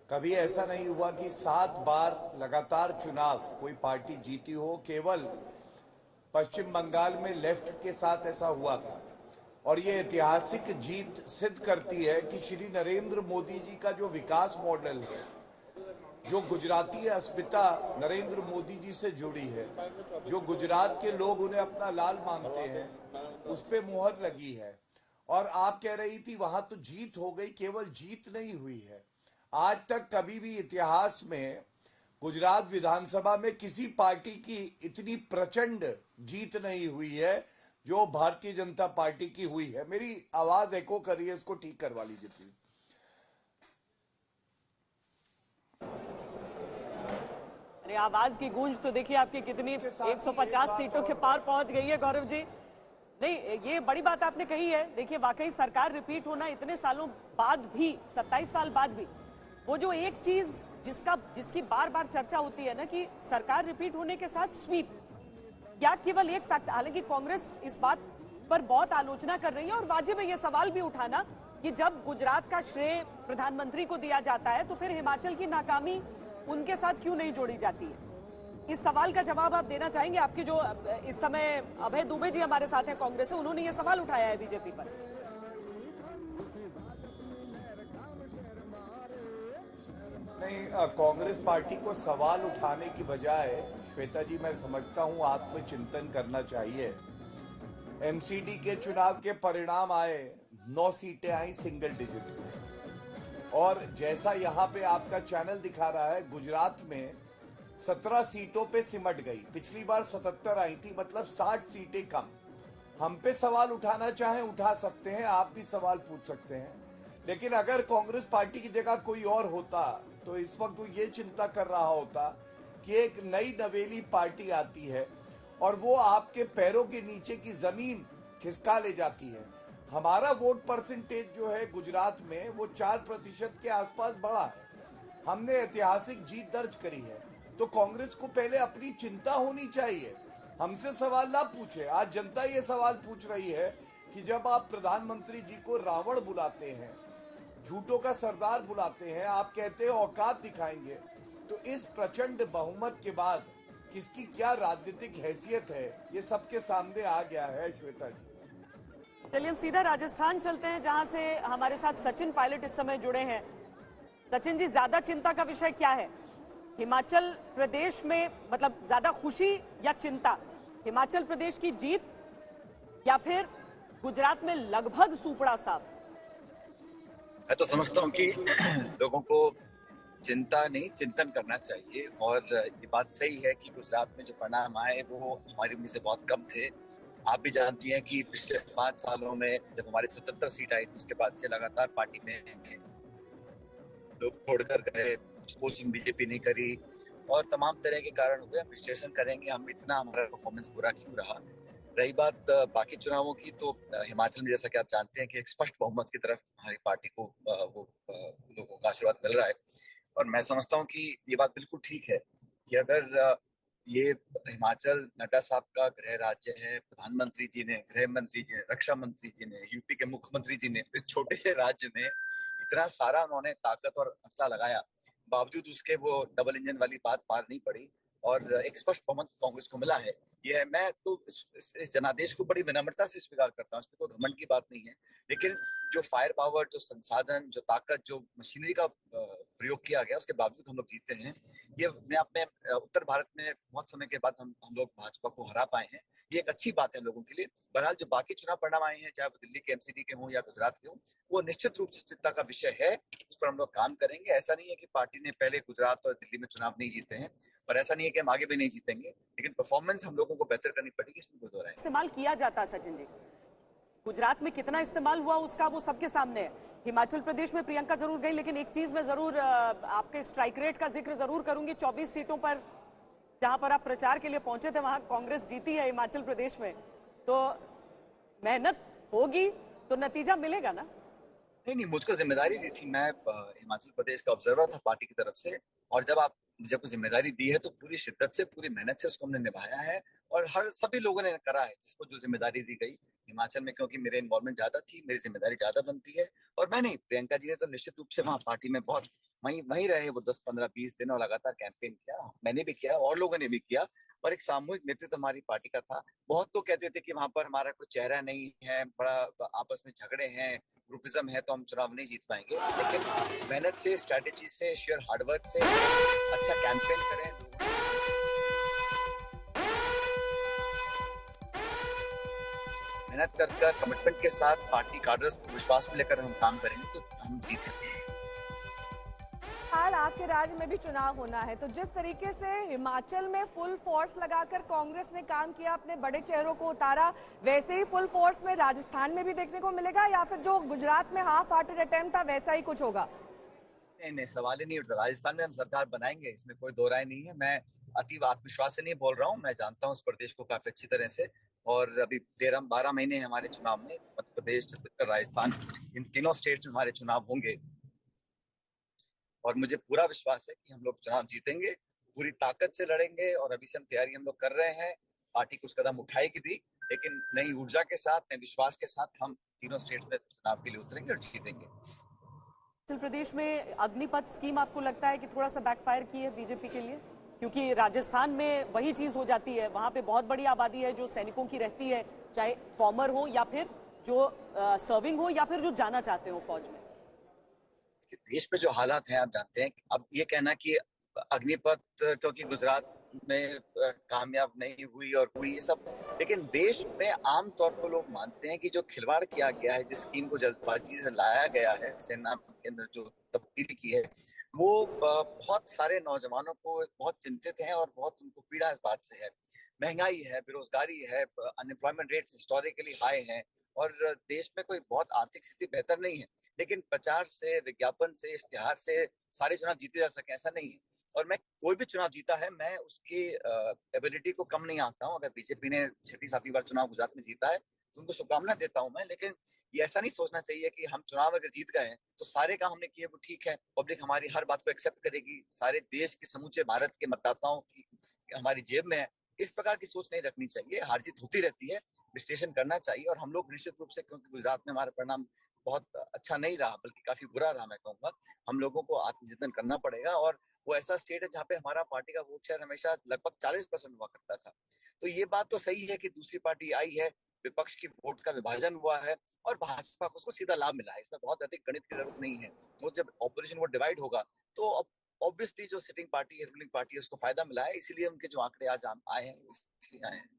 कभी ऐसा नहीं हुआ कि 7 बार लगातार चुनाव कोई पार्टी जीती हो। केवल पश्चिम बंगाल में लेफ्ट के साथ ऐसा हुआ था, और ये ऐतिहासिक जीत सिद्ध करती है कि श्री नरेंद्र मोदी जी का जो विकास मॉडल है, जो गुजराती अस्मिता नरेंद्र मोदी जी से जुड़ी है, जो गुजरात के लोग उन्हें अपना लाल मानते हैं, उस पे मुहर लगी है। और आप कह रही थी वहां तो जीत हो गई, केवल जीत नहीं हुई है। आज तक कभी भी इतिहास में गुजरात विधानसभा में किसी पार्टी की इतनी प्रचंड जीत नहीं हुई है जो भारतीय जनता पार्टी की हुई है। मेरी आवाज एको कर रही है, इसको ठीक करवा लीजिए प्लीज। अरे आवाज की गूंज तो देखिए आपकी कितनी 150 सीटों के पार पहुंच गई है गौरव जी। नहीं, ये बड़ी बात आपने कही है। देखिए, वाकई सरकार रिपीट होना इतने सालों बाद भी, 27 साल बाद भी, वो जो एक चीज जिसकी बार बार चर्चा होती है ना कि सरकार रिपीट होने के साथ स्वीप, या केवल एक फैक्ट। हालांकि कांग्रेस इस बात पर बहुत आलोचना कर रही है, और वाजिब है ये सवाल भी उठाना कि जब गुजरात का श्रेय प्रधानमंत्री को दिया जाता है तो फिर हिमाचल की नाकामी उनके साथ क्यों नहीं जोड़ी जाती है? इस सवाल का जवाब आप देना चाहेंगे? आपके जो इस समय अभय दुबे जी हमारे साथ हैं कांग्रेस से, उन्होंने ये सवाल उठाया है बीजेपी पर। नहीं, कांग्रेस पार्टी को सवाल उठाने की बजाय श्वेता जी, मैं समझता हूं आत्मचिंतन करना चाहिए। एमसीडी के चुनाव के परिणाम आए, 9 सीटें आई सिंगल डिजिट में, और जैसा यहां पे आपका चैनल दिखा रहा है, गुजरात में 17 सीटों पे सिमट गई। पिछली बार 77 आई थी, मतलब 60 सीटें कम। हम पे सवाल उठाना चाहें उठा सकते हैं, आप भी सवाल पूछ सकते हैं, लेकिन अगर कांग्रेस पार्टी की जगह कोई और होता तो इस वक्त वो ये चिंता कर रहा होता कि एक नई नवेली पार्टी आती है और वो आपके पैरों के नीचे की जमीन खिसका ले जाती है। हमारा वोट परसेंटेज जो है गुजरात में वो 4% के आसपास बढ़ा है। हमने ऐतिहासिक जीत दर्ज करी है। तो कांग्रेस को पहले अपनी चिंता होनी चाहिए, हमसे सवाल ना पूछे। आज जनता ये सवाल पूछ रही है कि जब आप प्रधानमंत्री जी को रावण बुलाते हैं, झूठों का सरदार बुलाते हैं, आप कहते हैं औकात दिखाएंगे, तो इस प्रचंड बहुमत के बाद किसकी क्या राजनीतिक हैसियत है, ये सबके सामने आ गया है। श्वेता जी, चलिए हम सीधा राजस्थान चलते हैं, जहां से हमारे साथ सचिन पायलट इस समय जुड़े हैं। सचिन जी, ज्यादा चिंता का विषय क्या है हिमाचल प्रदेश में? मतलब ज्यादा खुशी या चिंता, हिमाचल प्रदेश की जीत या फिर गुजरात में लगभग सूपड़ा साफ? मैं तो समझता हूँ कि लोगों को चिंता नहीं, चिंतन करना चाहिए। और ये बात सही है कि गुजरात में जो परिणाम आए वो हमारी उम्मीद से बहुत कम थे। आप भी जानती हैं कि पिछले 5 सालों में जब हमारी 77 सीट आई थी, उसके बाद से लगातार पार्टी में लोग छोड़कर गए, कोचिंग बीजेपी नहीं करी और तमाम तरह के कारण हुए। हम विश्लेषण करेंगे हम इतना हमारा परफॉर्मेंस बुरा क्यों रहा। रही बात बाकी चुनावों की, तो हिमाचल में जैसा कि आप जानते हैं कि एक स्पष्ट बहुमत की तरफ हमारी पार्टी को वो लोगों का आशीर्वाद मिल रहा है। और मैं समझता हूं कि ये बात बिल्कुल ठीक है कि अगर ये हिमाचल नड्डा साहब का गृह राज्य है, प्रधानमंत्री जी ने, गृह मंत्री जी ने, रक्षा मंत्री जी ने, यूपी के मुख्यमंत्री जी ने इस छोटे से राज्य में इतना सारा उन्होंने ताकत और हौसला लगाया, बावजूद उसके वो डबल इंजन वाली बात पार नहीं पड़ी और एक स्पष्ट बहुमत कांग्रेस को मिला है। ये है, मैं तो इस जनादेश को बड़ी विनम्रता से स्वीकार करता हूँ, इसमें कोई घमंड की बात नहीं है। लेकिन जो फायर पावर, जो संसाधन, जो ताकत, जो मशीनरी का प्रयोग किया गया, उसके बावजूद हम लोग जीते हैं। ये अपने आप में उत्तर भारत में बहुत समय के बाद हम लोग भाजपा को हरा पाए हैं, ये एक अच्छी बात है लोगों के लिए। बहरहाल जो बाकी चुनाव परिणाम आए हैं, चाहे वो दिल्ली के एमसीडी के हों या गुजरात के हों, वो निश्चित रूप से चिंता का विषय है, उस पर हम लोग काम करेंगे। ऐसा नहीं है कि पार्टी ने पहले गुजरात और दिल्ली में चुनाव नहीं जीते हैं, और ऐसा नहीं है कि हम आगे भी नहीं जीतेंगे, लेकिन परफॉर्मेंस हम लोगों को बेहतर करनी पड़ेगी, इसमें कोई दो राय नहीं। इस्तेमाल किया जाता सचिन जी, गुजरात में कितना इस्तेमाल हुआ उसका वो सबके सामने है। हिमाचल प्रदेश में प्रियंका जरूर गई, लेकिन एक चीज मैं जरूर आपके स्ट्राइक रेट का जिक्र जरूर करूंगी। 24 सीटों पर जहां पर आप प्रचार के लिए पहुंचे थे, वहां कांग्रेस जीती है हिमाचल प्रदेश में, तो मेहनत होगी तो नतीजा मिलेगा ना? नहीं, मुझको जिम्मेदारी दी थी, मैं हिमाचल प्रदेश का ऑब्जर्वर था पार्टी की तरफ से, और जब आप मुझे कोई जिम्मेदारी दी है तो पूरी शिद्दत से, पूरी मेहनत से उसको हमने निभाया है, और हर सभी लोगों ने करा है जिसको जो जिम्मेदारी दी गई। हिमाचल में क्योंकि मेरे इन्वॉल्वमेंट ज्यादा थी, मेरी जिम्मेदारी ज्यादा बनती है, और मैं नहीं, प्रियंका जी ने तो निश्चित रूप से वहाँ पार्टी में बहुत वहीं रहे वो 10, 15, 20 दिन और लगातार कैंपेन किया। मैंने भी किया और लोगों ने भी किया, और एक सामूहिक नेतृत्व हमारी पार्टी का था। बहुत लोग कहते थे कि वहां पर हमारा कोई चेहरा नहीं है, बड़ा आपस में झगड़े हैं, ग्रुपिज्म है, तो हम चुनाव नहीं जीत पाएंगे। लेकिन मेहनत से, स्ट्रैटेजी से, शेयर हार्डवर्क से अच्छा कैंपेन करें, मेहनत कर कमिटमेंट के साथ पार्टी कार्डर्स को विश्वास में लेकर हम काम करेंगे तो हम जीत सकते हैं। हाल आपके राज्य में भी चुनाव होना है, तो जिस तरीके से हिमाचल में फुल फोर्स लगाकर कांग्रेस ने काम किया, अपने बड़े चेहरों को उतारा, वैसे ही फुल फोर्स में राजस्थान में भी देखने को मिलेगा, या फिर जो गुजरात में हाफ हार्टेड अटेम्प्ट था वैसा ही कुछ होगा? नहीं, सवाल ही नहीं उठता। राजस्थान में हम सरकार बनाएंगे, इसमें कोई दो राय नहीं है। मैं अतीव आत्मविश्वास से नहीं बोल रहा हूँ, मैं जानता हूँ उस प्रदेश को काफी अच्छी तरह से, और अभी 13-12 महीने हमारे चुनाव में, मध्य प्रदेश, छत्तीसगढ़, राजस्थान, इन तीनों स्टेट्स में हमारे चुनाव होंगे, और मुझे पूरा विश्वास है कि हम लोग चुनाव जीतेंगे, पूरी ताकत से लड़ेंगे, और अभी से हम तैयारी हम लोग कर रहे हैं। पार्टी कुछ कदम उठाएगी भी, लेकिन नई ऊर्जा के साथ, नए विश्वास के साथ हम तीनों स्टेट्स में चुनाव के लिए उतरेंगे और जीतेंगे। हिमाचल प्रदेश में अग्निपथ स्कीम आपको लगता है कि थोड़ा सा बैकफायर की है बीजेपी के लिए? क्योंकि राजस्थान में वही चीज हो जाती है, वहां पे बहुत बड़ी आबादी है जो सैनिकों की रहती है, चाहे फॉर्मर हो या फिर जो सर्विंग हो या फिर जो जाना चाहते हो फौज में। देश में जो हालात हैं आप जानते हैं। अब ये कहना कि अग्निपथ क्योंकि गुजरात में कामयाब नहीं हुई और हुई ये सब, लेकिन देश में आमतौर पर लोग मानते हैं कि जो खिलवाड़ किया गया है, जिस स्कीम को जल्दबाजी से लाया गया है, सेना के अंदर जो तब्दीली की है, वो बहुत सारे नौजवानों को बहुत चिंतित हैं और बहुत उनको पीड़ा इस बात से है। महंगाई है, बेरोजगारी है, अनएम्प्लॉयमेंट रेट्स हिस्टोरिकली हाई हैं और देश में कोई बहुत आर्थिक स्थिति बेहतर नहीं है। लेकिन प्रचार से, विज्ञापन से, इश्तिहार से सारे चुनाव जीते जा सके ऐसा नहीं है। और मैं कोई भी चुनाव जीता है, मैं उसकी एबिलिटी को कम नहीं आता हूँ। अगर बीजेपी ने 6वीं-7वीं बार चुनाव गुजरात में जीता है तो उनको शुभकामना देता हूँ मैं, लेकिन ये ऐसा नहीं सोचना चाहिए कि हम चुनाव अगर जीत गए हैं तो सारे काम हमने किए वो ठीक है, पब्लिक हमारी हर बात को एक्सेप्ट करेगी, सारे देश के, समूचे भारत के मतदाताओं की हमारी जेब में है। इस प्रकार की सोच नहीं रखनी चाहिए। हार जीत होती रहती है, विश्लेषण करना चाहिए। और हम लोग निश्चित रूप से, क्योंकि गुजरात में हमारा परिणाम बहुत अच्छा नहीं रहा बल्कि काफी बुरा रहा, मैं कहूँगा, हम लोगों को आत्मचिंतन करना पड़ेगा। और वो ऐसा स्टेट है जहाँ पे हमारा पार्टी का वोट शेयर हमेशा लगभग 40% हुआ करता था। तो ये बात तो सही है कि दूसरी पार्टी आई है, विपक्ष की वोट का विभाजन हुआ है और भाजपा को उसको सीधा लाभ मिला है। इसमें बहुत अधिक गणित की जरूरत नहीं है। वो जब ऑपोजिशन वोट डिवाइड होगा तो ऑब्वियसली जो सिटिंग पार्टी है, रूलिंग पार्टी है, उसको फायदा मिला है। इसीलिए उनके जो आंकड़े आज आए हैं इसलिए आए हैं।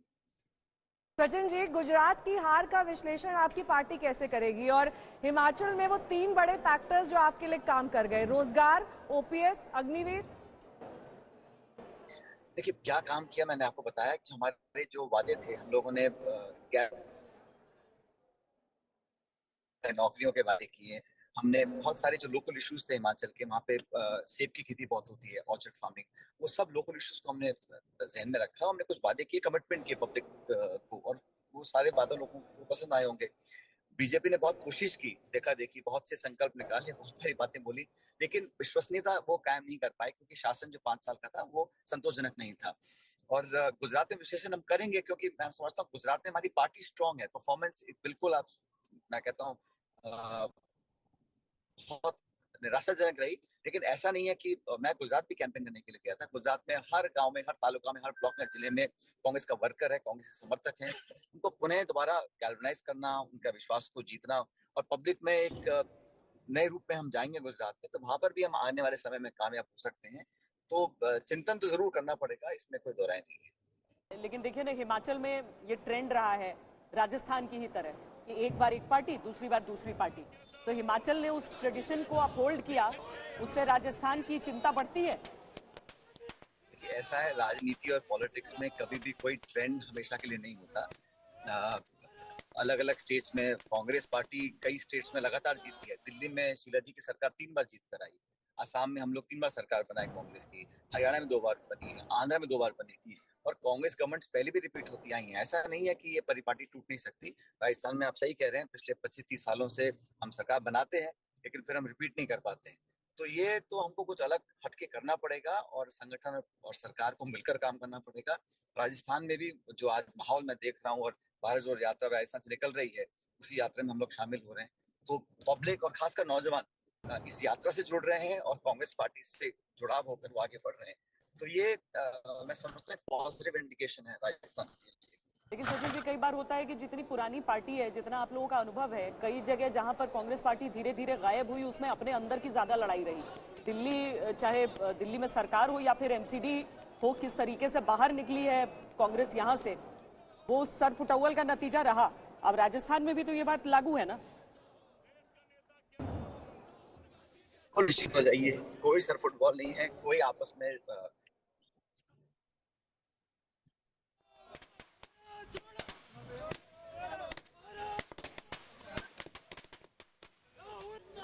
सचिन जी, गुजरात की हार का विश्लेषण आपकी पार्टी कैसे करेगी? और हिमाचल में वो 3 बड़े फैक्टर्स जो आपके लिए काम कर गए, रोजगार, ओपीएस, अग्निवीर। देखिए क्या काम किया, मैंने आपको बताया कि हमारे जो वादे थे, हम लोगों ने नौकरियों के वादे किए। हमने बहुत सारे जो लोकल इश्यूज थे हिमाचल के, वहाँ पे सेब की खेती बहुत होती है, ऑर्चर्ड फार्मिंग, वो सब लोकल इश्यूज को हमने ध्यान में रखा। हमने कुछ वादे किए, कमिटमेंट किए पब्लिक को, और वो सारे वादे लोगों को पसंद आए होंगे। बीजेपी ने बहुत कोशिश की, देखा देखी, बहुत से संकल्प निकाले, बहुत सारी बातें बोली, लेकिन विश्वसनीयता वो कायम नहीं कर पाए क्योंकि शासन जो 5 साल का था वो संतोषजनक नहीं था। और गुजरात में विश्लेषण हम करेंगे क्योंकि मैं समझता हूँ गुजरात में हमारी पार्टी स्ट्रांग है, परफॉर्मेंस बिल्कुल, आप मैं कहता हूँ बहुत निराशाजनक रही। लेकिन ऐसा नहीं है कि मैं गुजरात भी कैंपेन करने के लिए गया था। गुजरात में हर गांव में, हर तालुका में, हर ब्लॉक में, जिले में कांग्रेस का वर्कर है, कांग्रेस के समर्थक हैं। उनको पुनः दोबारा गैल्वनाइज करना, उनका विश्वास को जीतना और पब्लिक में एक नए रूप में हम जाएंगे गुजरात में, तो वहां पर भी हम आने वाले समय में कामयाब हो सकते हैं। तो चिंतन तो जरूर करना पड़ेगा, इसमें कोई दो राय नहीं है। लेकिन देखिए ना, हिमाचल में ये ट्रेंड रहा है राजस्थान की ही तरह कि एक बार एक पार्टी, दूसरी बार दूसरी पार्टी। तो हिमाचल ने उस ट्रेडिशन को अपहोल्ड किया, उससे राजस्थान की चिंता बढ़ती है। ऐसा है, राजनीति और पॉलिटिक्स में कभी भी कोई ट्रेंड हमेशा के लिए नहीं होता। अलग अलग स्टेट्स में कांग्रेस पार्टी कई स्टेट्स में लगातार जीती है। दिल्ली में शीला जी की सरकार 3 बार जीत कर आई, असम में हम लोग 3 बार सरकार बनाई कांग्रेस की, हरियाणा में 2 बार बनी है, आंध्र में 2 बार बनी थी, और कांग्रेस गवर्नमेंट्स पहले भी रिपीट होती आई हैं। ऐसा नहीं है कि ये परिपाटी टूट नहीं सकती। राजस्थान में आप सही कह रहे हैं, पिछले 25-30 सालों से हम सरकार बनाते हैं लेकिन फिर हम रिपीट नहीं कर पाते हैं। तो ये तो हमको कुछ अलग हटके करना पड़ेगा और संगठन और सरकार को मिलकर काम करना पड़ेगा। राजस्थान में भी जो आज माहौल मैं देख रहा हूँ, और भारत जोड़ो यात्रा राजस्थान से निकल रही है, उसी यात्रा में हम लोग शामिल हो रहे हैं। तो पब्लिक और खासकर नौजवान इस यात्रा से जुड़ रहे हैं और कांग्रेस पार्टी से जुड़ाव होकर वो आगे बढ़ रहे हैं। तो ये मैं समझता हूँ पॉजिटिव इंडिकेशन है राजस्थान के लिए। लेकिन सचिन जी, कई बार होता है कि जितनी पुरानी पार्टी है, जितना आप लोगों का अनुभव है, कई जगह जहां पर कांग्रेस पार्टी धीरे धीरे गायब हुई, उसमें अपने अंदर की ज्यादा लड़ाई रही। दिल्ली, चाहे दिल्ली में सरकार हो या फिर एमसीडी हो, किस तरीके से बाहर निकली है कांग्रेस यहाँ से, वो सर फुटौल का नतीजा रहा। अब राजस्थान में भी तो ये बात लागू है ना? निश्चित हो जाइए, कोई सर फुटबॉल नहीं है, कोई आपस में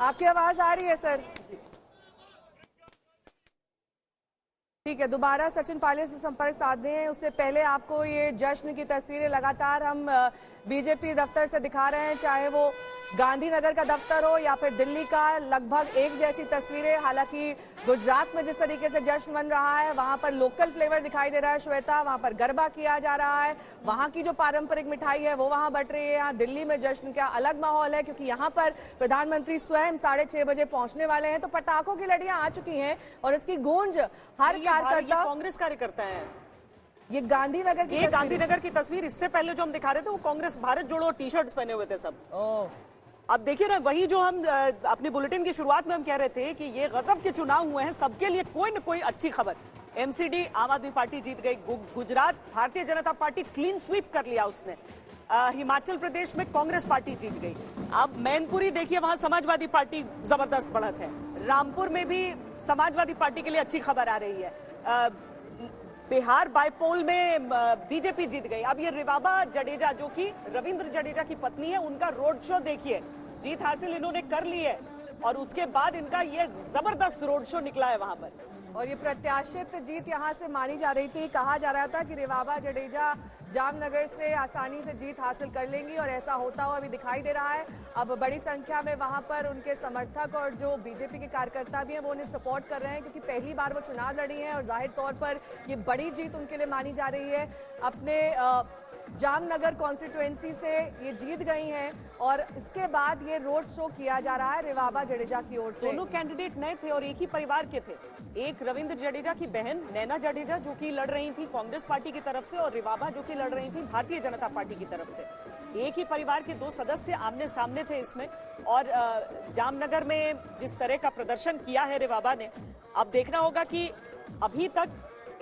आपकी आवाज आ रही है सर? ठीक है, दोबारा सचिन पायलट से संपर्क साधे हैं। उससे पहले आपको ये जश्न की तस्वीरें लगातार हम बीजेपी दफ्तर से दिखा रहे हैं, चाहे वो गांधीनगर का दफ्तर हो या फिर दिल्ली का, लगभग एक जैसी तस्वीरें। हालांकि गुजरात में जिस तरीके से जश्न बन रहा है वहां पर लोकल फ्लेवर दिखाई दे रहा है श्वेता, वहां पर गरबा किया जा रहा है, वहां की जो पारंपरिक मिठाई है वो वहां बट रही है। यहाँ दिल्ली में जश्न का अलग माहौल है क्योंकि यहाँ पर प्रधानमंत्री स्वयं 6:30 बजे पहुंचने वाले हैं, तो पटाखों की लड़ियां आ चुकी हैं और इसकी गूंज हर कार्यकर्ता, कांग्रेस कार्यकर्ता है। ये गांधीनगर की तस्वीर, इससे पहले जो हम दिखा रहे थे वो कांग्रेस भारत जोड़ो टी शर्ट्स पहने हुए थे सब। अब देखिए ना, वही जो हम अपनी बुलेटिन की शुरुआत में हम कह रहे थे कि ये गजब के चुनाव हुए हैं, सबके लिए कोई न कोई अच्छी खबर। एमसीडी आम आदमी पार्टी जीत गई, Gujarat Bharatiya Janata party clean sweep कर लिया उसने, हिमाचल प्रदेश में कांग्रेस पार्टी जीत गई। अब मैनपुरी देखिए, वहां समाजवादी पार्टी जबरदस्त बढ़त है, रामपुर में भी समाजवादी पार्टी के लिए अच्छी खबर आ रही है, बिहार बाईपोल में बीजेपी जीत गई। अब ये रिवाबा जडेजा जो कि रविंद्र जडेजा की पत्नी है, उनका रोड शो देखिए, जीत हासिल इन्होंने कर ली है और उसके बाद इनका ये जबरदस्त रोड शो निकला है वहां पर। और ये प्रत्याशित जीत यहां से मानी जा रही थी। कहा जा रहा था कि रिवाबा जडेजा जामनगर से आसानी से जीत हासिल कर लेंगी और ऐसा होता हुआ अभी दिखाई दे रहा है। अब बड़ी संख्या में वहां पर उनके समर्थक और जो बीजेपी के कार्यकर्ता भी हैं वो उन्हें सपोर्ट कर रहे हैं क्योंकि पहली बार वो चुनाव लड़ी हैं और जाहिर तौर पर ये बड़ी जीत उनके लिए मानी जा रही है। अपने जामनगर कॉन्स्टिट्यूएंसी से ये जीत गई हैं और इसके बाद ये रोड शो किया जा रहा है रिवाबा जडेजा की ओर से। दोनों कैंडिडेट नए थे और एक ही परिवार के थे, एक रविंद्र जडेजा की बहन नैना जडेजा जो कि लड़ रही थी कांग्रेस पार्टी की तरफ से और रिवाबा जो कि लड़ रही थी भारतीय जनता पार्टी की तरफ से। एक ही परिवार के दो सदस्य आमने सामने थे इसमें। और जामनगर में जिस तरह का प्रदर्शन किया है रिवाबा ने, अब देखना होगा कि अभी तक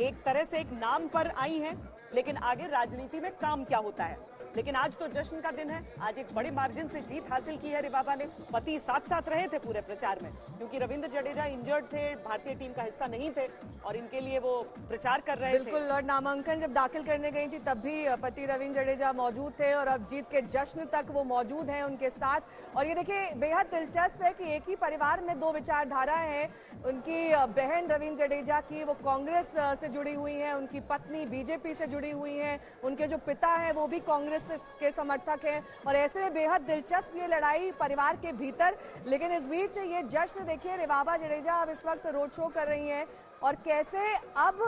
एक तरह से एक नाम पर आई है, लेकिन आगे राजनीति में काम क्या होता है। लेकिन आज तो जश्न का दिन है, आज एक बड़े मार्जिन से जीत हासिल की है रिवाबा ने। पति साथ साथ रहे थे पूरे प्रचार में क्योंकि रविंद्र जडेजा इंजर्ड थे, भारतीय टीम का हिस्सा नहीं थे और इनके लिए वो प्रचार कर रहे थे। बिल्कुल, और नामांकन जब दाखिल करने गई थी तब भी पति रविंद्र जडेजा मौजूद थे और अब जीत के जश्न तक वो मौजूद हैं उनके साथ। और ये देखिए बेहद दिलचस्प है कि एक ही परिवार में दो विचारधाराएं हैं। उनकी बहन रविंद्र जडेजा की वो कांग्रेस से जुड़ी हुई है, उनकी पत्नी बीजेपी से जुड़ी हुई है, उनके जो पिता हैं वो भी कांग्रेस के समर्थक हैं और ऐसे में बेहद दिलचस्प ये लड़ाई परिवार के भीतर। लेकिन इस बीच ये जश्न देखिए, रिवाबा जडेजा अब इस वक्त रोड शो कर रही हैं और कैसे अब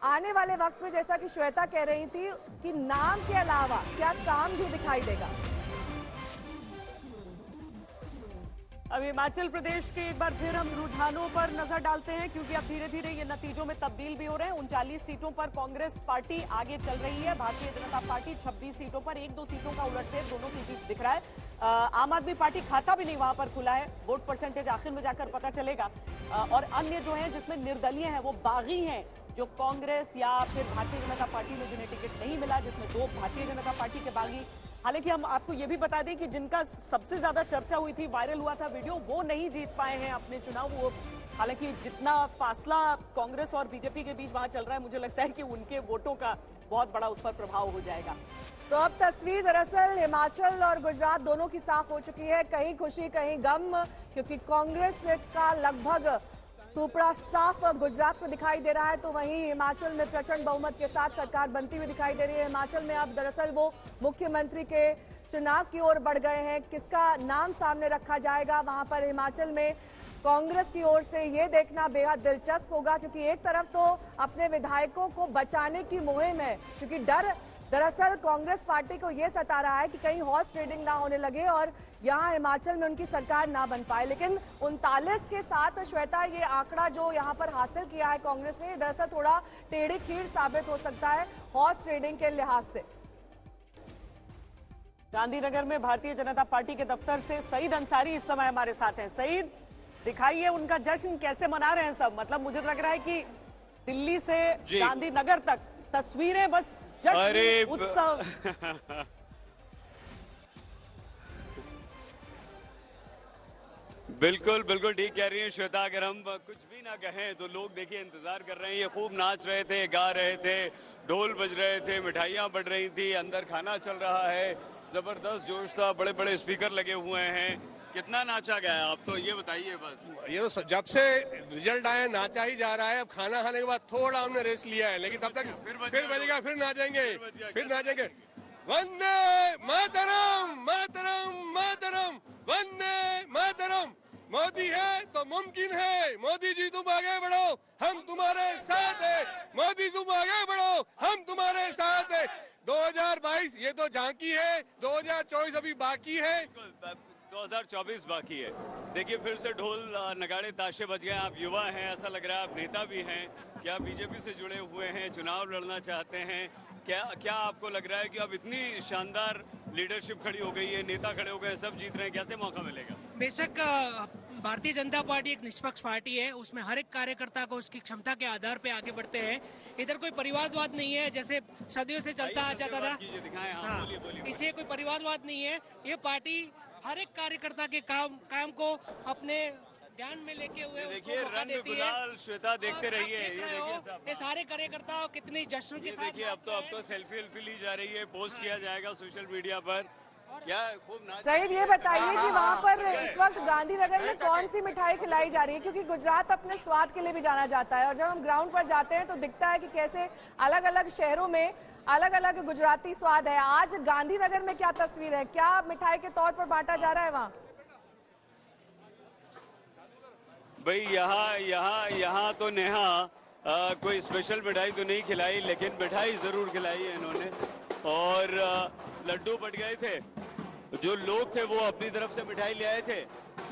आने वाले वक्त में, जैसा कि श्वेता कह रही थी कि नाम के अलावा क्या काम भी दिखाई देगा। अब हिमाचल प्रदेश के एक बार फिर हम रुझानों पर नजर डालते हैं क्योंकि अब धीरे धीरे ये नतीजों में तब्दील भी हो रहे हैं। 39 सीटों पर कांग्रेस पार्टी आगे चल रही है, भारतीय जनता पार्टी 26 सीटों पर, 1-2 सीटों का उलटफेर दोनों के बीच दिख रहा है। आम आदमी पार्टी खाता भी नहीं वहां पर खुला है, वोट परसेंटेज आखिर में जाकर पता चलेगा। और अन्य जो है जिसमें निर्दलीय है वो बागी हैं, जो कांग्रेस या फिर भारतीय जनता पार्टी में जिन्हें टिकट नहीं मिला, जिसमें 2 भारतीय जनता पार्टी के बागी। हालांकि हम आपको ये भी बता दें कि जिनका सबसे ज्यादा चर्चा हुई थी, वायरल हुआ था वीडियो, वो नहीं जीत पाए हैं अपने चुनाव। वो हालांकि जितना फासला कांग्रेस और बीजेपी के बीच वहां चल रहा है, मुझे लगता है कि उनके वोटों का बहुत बड़ा उस पर प्रभाव हो जाएगा। तो अब तस्वीर दरअसल हिमाचल और गुजरात दोनों की साफ हो चुकी है, कहीं खुशी कहीं गम, क्योंकि कांग्रेस का लगभग सुपड़ा साफ गुजरात में दिखाई दे रहा है, तो वहीं हिमाचल में प्रचंड बहुमत के साथ सरकार बनती हुई दिखाई दे रही है। हिमाचल में अब दरअसल वो मुख्यमंत्री के चुनाव की ओर बढ़ गए हैं, किसका नाम सामने रखा जाएगा वहां पर हिमाचल में कांग्रेस की ओर से ये देखना बेहद दिलचस्प होगा क्योंकि एक तरफ तो अपने विधायकों को बचाने की मुहिम है, क्योंकि डर दरअसल कांग्रेस पार्टी को ये सता रहा है कि कहीं हॉर्स ट्रेडिंग ना होने लगे और यहाँ हिमाचल में उनकी सरकार ना बन पाए। लेकिन 39 के साथ श्वेता ये आंकड़ा जो यहाँ पर हासिल किया है कांग्रेस ने, दरअसल थोड़ा टेढ़ी खीर साबित हो सकता है हॉर्स ट्रेडिंग के लिहाज से। गांधीनगर में भारतीय जनता पार्टी के दफ्तर से सईद अंसारी इस समय हमारे साथ हैं। सईद, दिखाइए उनका जश्न कैसे मना रहे हैं सब। मतलब मुझे लग रहा है कि दिल्ली से गांधीनगर तक तस्वीरें बस जश्न, उत्सव। बिल्कुल बिल्कुल ठीक कह रही है श्वेता, अगर हम कुछ भी ना कहें तो लोग देखिए इंतजार कर रहे हैं। ये खूब नाच रहे थे, गा रहे थे, ढोल बज रहे थे, मिठाइयाँ बढ़ रही थी, अंदर खाना चल रहा है, जबरदस्त जोश था, बड़े बड़े स्पीकर लगे हुए हैं। कितना नाचा गया है आप तो ये बताइए बस। ये तो जब से रिजल्ट आया नाचा ही जा रहा है। अब खाना खाने के बाद थोड़ा हमने रेस्ट लिया है, लेकिन तब तक फिर बजेगा, फिर नाचेंगे। वंदे मातरम, मातरम, मातरम, वंदे मातरम। मोदी है तो मुमकिन है। मोदी जी तुम आगे बढ़ो, हम तुम्हारे साथ है। मोदी तुम आगे बढ़ो, हम तुम्हारे साथ है। 2022 ये तो झांकी है, 2024 अभी बाकी है। 2024 बाकी है। देखिए फिर से ढोल नगाड़े ताशे बज गए। आप युवा हैं, ऐसा लग रहा है आप नेता भी हैं, क्या बीजेपी से जुड़े हुए हैं, चुनाव लड़ना चाहते हैं? क्या आपको लग रहा है कि अब इतनी शानदार लीडरशिप खड़ी हो गई है, नेता खड़े हो गए, सब जीत रहे हैं, कैसे मौका मिलेगा? बेशक भारतीय जनता पार्टी एक निष्पक्ष पार्टी है, उसमें हर एक कार्यकर्ता को उसकी क्षमता के आधार पे आगे बढ़ते हैं। इधर कोई परिवारवाद नहीं है, जैसे सदियों से चलता आ जाता था। इसे कोई परिवारवाद नहीं है। ये पार्टी हर एक कार्यकर्ता के काम को अपने ध्यान में लेके हुए देखिए रंग गुलाल श्वेता देखते रहिए। ये सारे कार्यकर्ता कितने जश्न के साथ देखिए अब तो सेल्फी ली जा रही है, पोस्ट किया जाएगा सोशल मीडिया पर। क्या खूब सईद ये बताइए कि वहाँ पर इस वक्त गांधीनगर में कौन सी मिठाई खिलाई जा रही है, क्योंकि गुजरात अपने स्वाद के लिए भी जाना जाता है और जब हम ग्राउंड पर जाते हैं तो दिखता है कि कैसे अलग अलग शहरों में अलग अलग गुजराती स्वाद है। आज गांधीनगर में क्या तस्वीर है, क्या मिठाई के तौर पर बांटा जा रहा है वहाँ? भाई यहाँ तो नेहा कोई स्पेशल मिठाई तो नहीं खिलाई, लेकिन मिठाई जरूर खिलाई है इन्होंने। और लड्डू बट गए थे, जो लोग थे वो अपनी तरफ से मिठाई ले आए थे,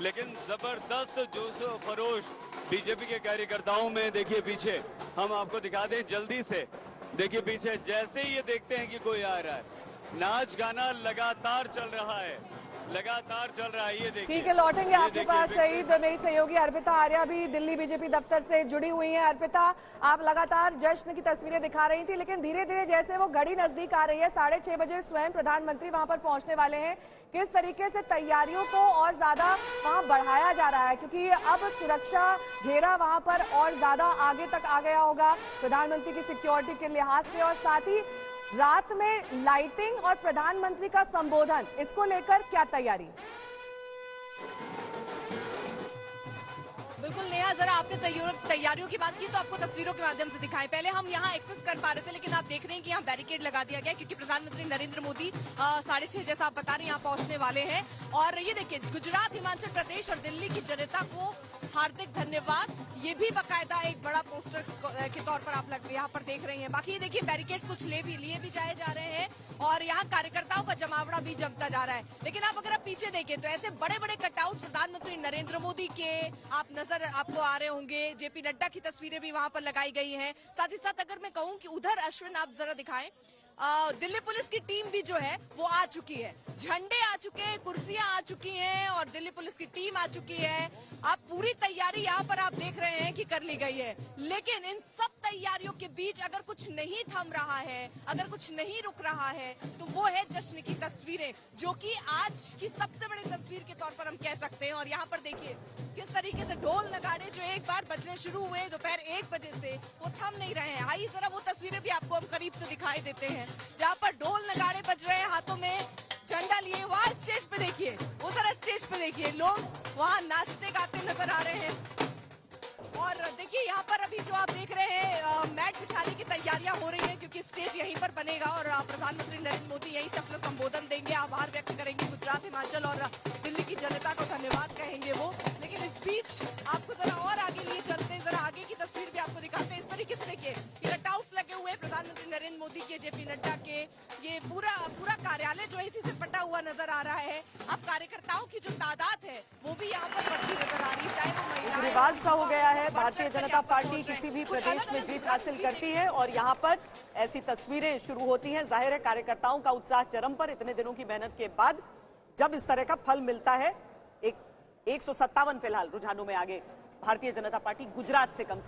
लेकिन जबरदस्त जोश खरोश बीजेपी के कार्यकर्ताओं में। देखिए पीछे हम आपको दिखा दें जल्दी से, देखिए पीछे जैसे ही ये देखते हैं कि कोई आ रहा है, नाच गाना लगातार चल रहा है। ये देखिए। ठीक है, लौटेंगे आपके पास सईद। मेरी सहयोगी अर्पिता आर्या भी दिल्ली बीजेपी दफ्तर से जुड़ी हुई हैं। अर्पिता, आप लगातार जश्न की तस्वीरें दिखा रही थी, लेकिन धीरे धीरे जैसे वो घड़ी नजदीक आ रही है, 6:30 बजे स्वयं प्रधानमंत्री वहां पर पहुंचने वाले हैं। किस तरीके से तैयारियों को और ज्यादा वहां बढ़ाया जा रहा है, क्योंकि अब सुरक्षा घेरा वहां पर और ज्यादा आगे तक आ गया होगा प्रधानमंत्री की सिक्योरिटी के लिहाज से, और साथ ही रात में लाइटिंग और प्रधानमंत्री का संबोधन, इसको लेकर क्या तैयारी? बिल्कुल नेहा, जरा आपने तैयारियों की बात की तो आपको तस्वीरों के माध्यम से दिखाएं। पहले हम यहाँ एक्सेस कर पा रहे थे, लेकिन आप देख रहे हैं कि यहाँ बैरिकेड लगा दिया गया, क्योंकि प्रधानमंत्री नरेंद्र मोदी 6:30 जैसा आप बता रहे हैं यहाँ पहुंचने वाले हैं। और ये देखिए, गुजरात, हिमाचल प्रदेश और दिल्ली की जनता को हार्दिक धन्यवाद, ये भी बाकायदा एक बड़ा पोस्टर के तौर पर आप यहाँ पर देख रहे हैं। बाकी ये देखिए बैरिकेड्स कुछ लिए भी जाए जा रहे हैं और यहाँ कार्यकर्ताओं का जमावड़ा भी जमता जा रहा है। लेकिन आप अगर पीछे देखें तो ऐसे बड़े बड़े कटआउट प्रधानमंत्री नरेंद्र मोदी के आपको आ रहे होंगे। जेपी नड्डा की तस्वीरें भी वहां पर लगाई गई हैं। साथ ही साथ अगर मैं कहूँ कि उधर अश्विन आप जरा दिखाएं, दिल्ली पुलिस की टीम भी जो है वो आ चुकी है, झंडे आ चुके हैं, कुर्सियां आ चुकी हैं और दिल्ली पुलिस की टीम आ चुकी है। अब पूरी तैयारी यहाँ पर आप देख रहे हैं कि कर ली गई है, लेकिन इन सब तैयारियों के बीच अगर कुछ नहीं थम रहा है, अगर कुछ नहीं रुक रहा है, तो वो है जश्न की तस्वीरें, जो कि आज की सबसे बड़ी तस्वीर के तौर पर हम कह सकते हैं। और यहाँ पर देखिए किस तरीके से ढोल नगाड़े जो एक बार बजने शुरू हुए दोपहर 1 बजे से, वो थम नहीं रहे हैं। आइए जरा वो तस्वीरें भी आपको हम करीब से दिखाई देते हैं, जहाँ पर ढोल नगाड़े बज रहे हैं, हाथों में झंडा लिए। वहाँ स्टेज पे देखिए, उधर स्टेज पे देखिए, लोग वहाँ नाचते गाते नजर आ रहे हैं। और देखिए यहाँ पर अभी जो आप देख रहे हैं मैट बिछाने की तैयारियां हो रही हैं, क्योंकि स्टेज यहीं पर बनेगा और प्रधानमंत्री नरेंद्र मोदी यहीं से अपना संबोधन देंगे, आभार व्यक्त करेंगे गुजरात, हिमाचल और दिल्ली की जनता को धन्यवाद कहेंगे वो। लेकिन इस बीच आपको जरा और आगे लिए चलते हैं, जरा आगे की तस्वीर भी आपको दिखाते हैं। इस तरीके से देखिए कटआउट्स लगे हुए प्रधानमंत्री नरेंद्र मोदी के, जेपी नड्डा के, ये पूरा कार्यालय जो है इसी से पटा हुआ नजर आ रहा है। अब कार्यकर्ताओं की जो तादाद है वो भी यहाँ पर बढ़ती नजर आ रही है, चाहे वो महिलाएं। रिवाज सा हो गया है, भारतीय जनता पार्टी किसी भी प्रदेश में जीत हासिल करती है और यहाँ पर ऐसी तस्वीरें शुरू होती हैं। जाहिर है कार्यकर्ताओं का उत्साह चरम पर, इतने दिनों की मेहनत के बाद जब इस तरह का फल मिलता है। 157 फिलहाल रुझानों में आगे भारतीय जनता पार्टी गुजरात से कम।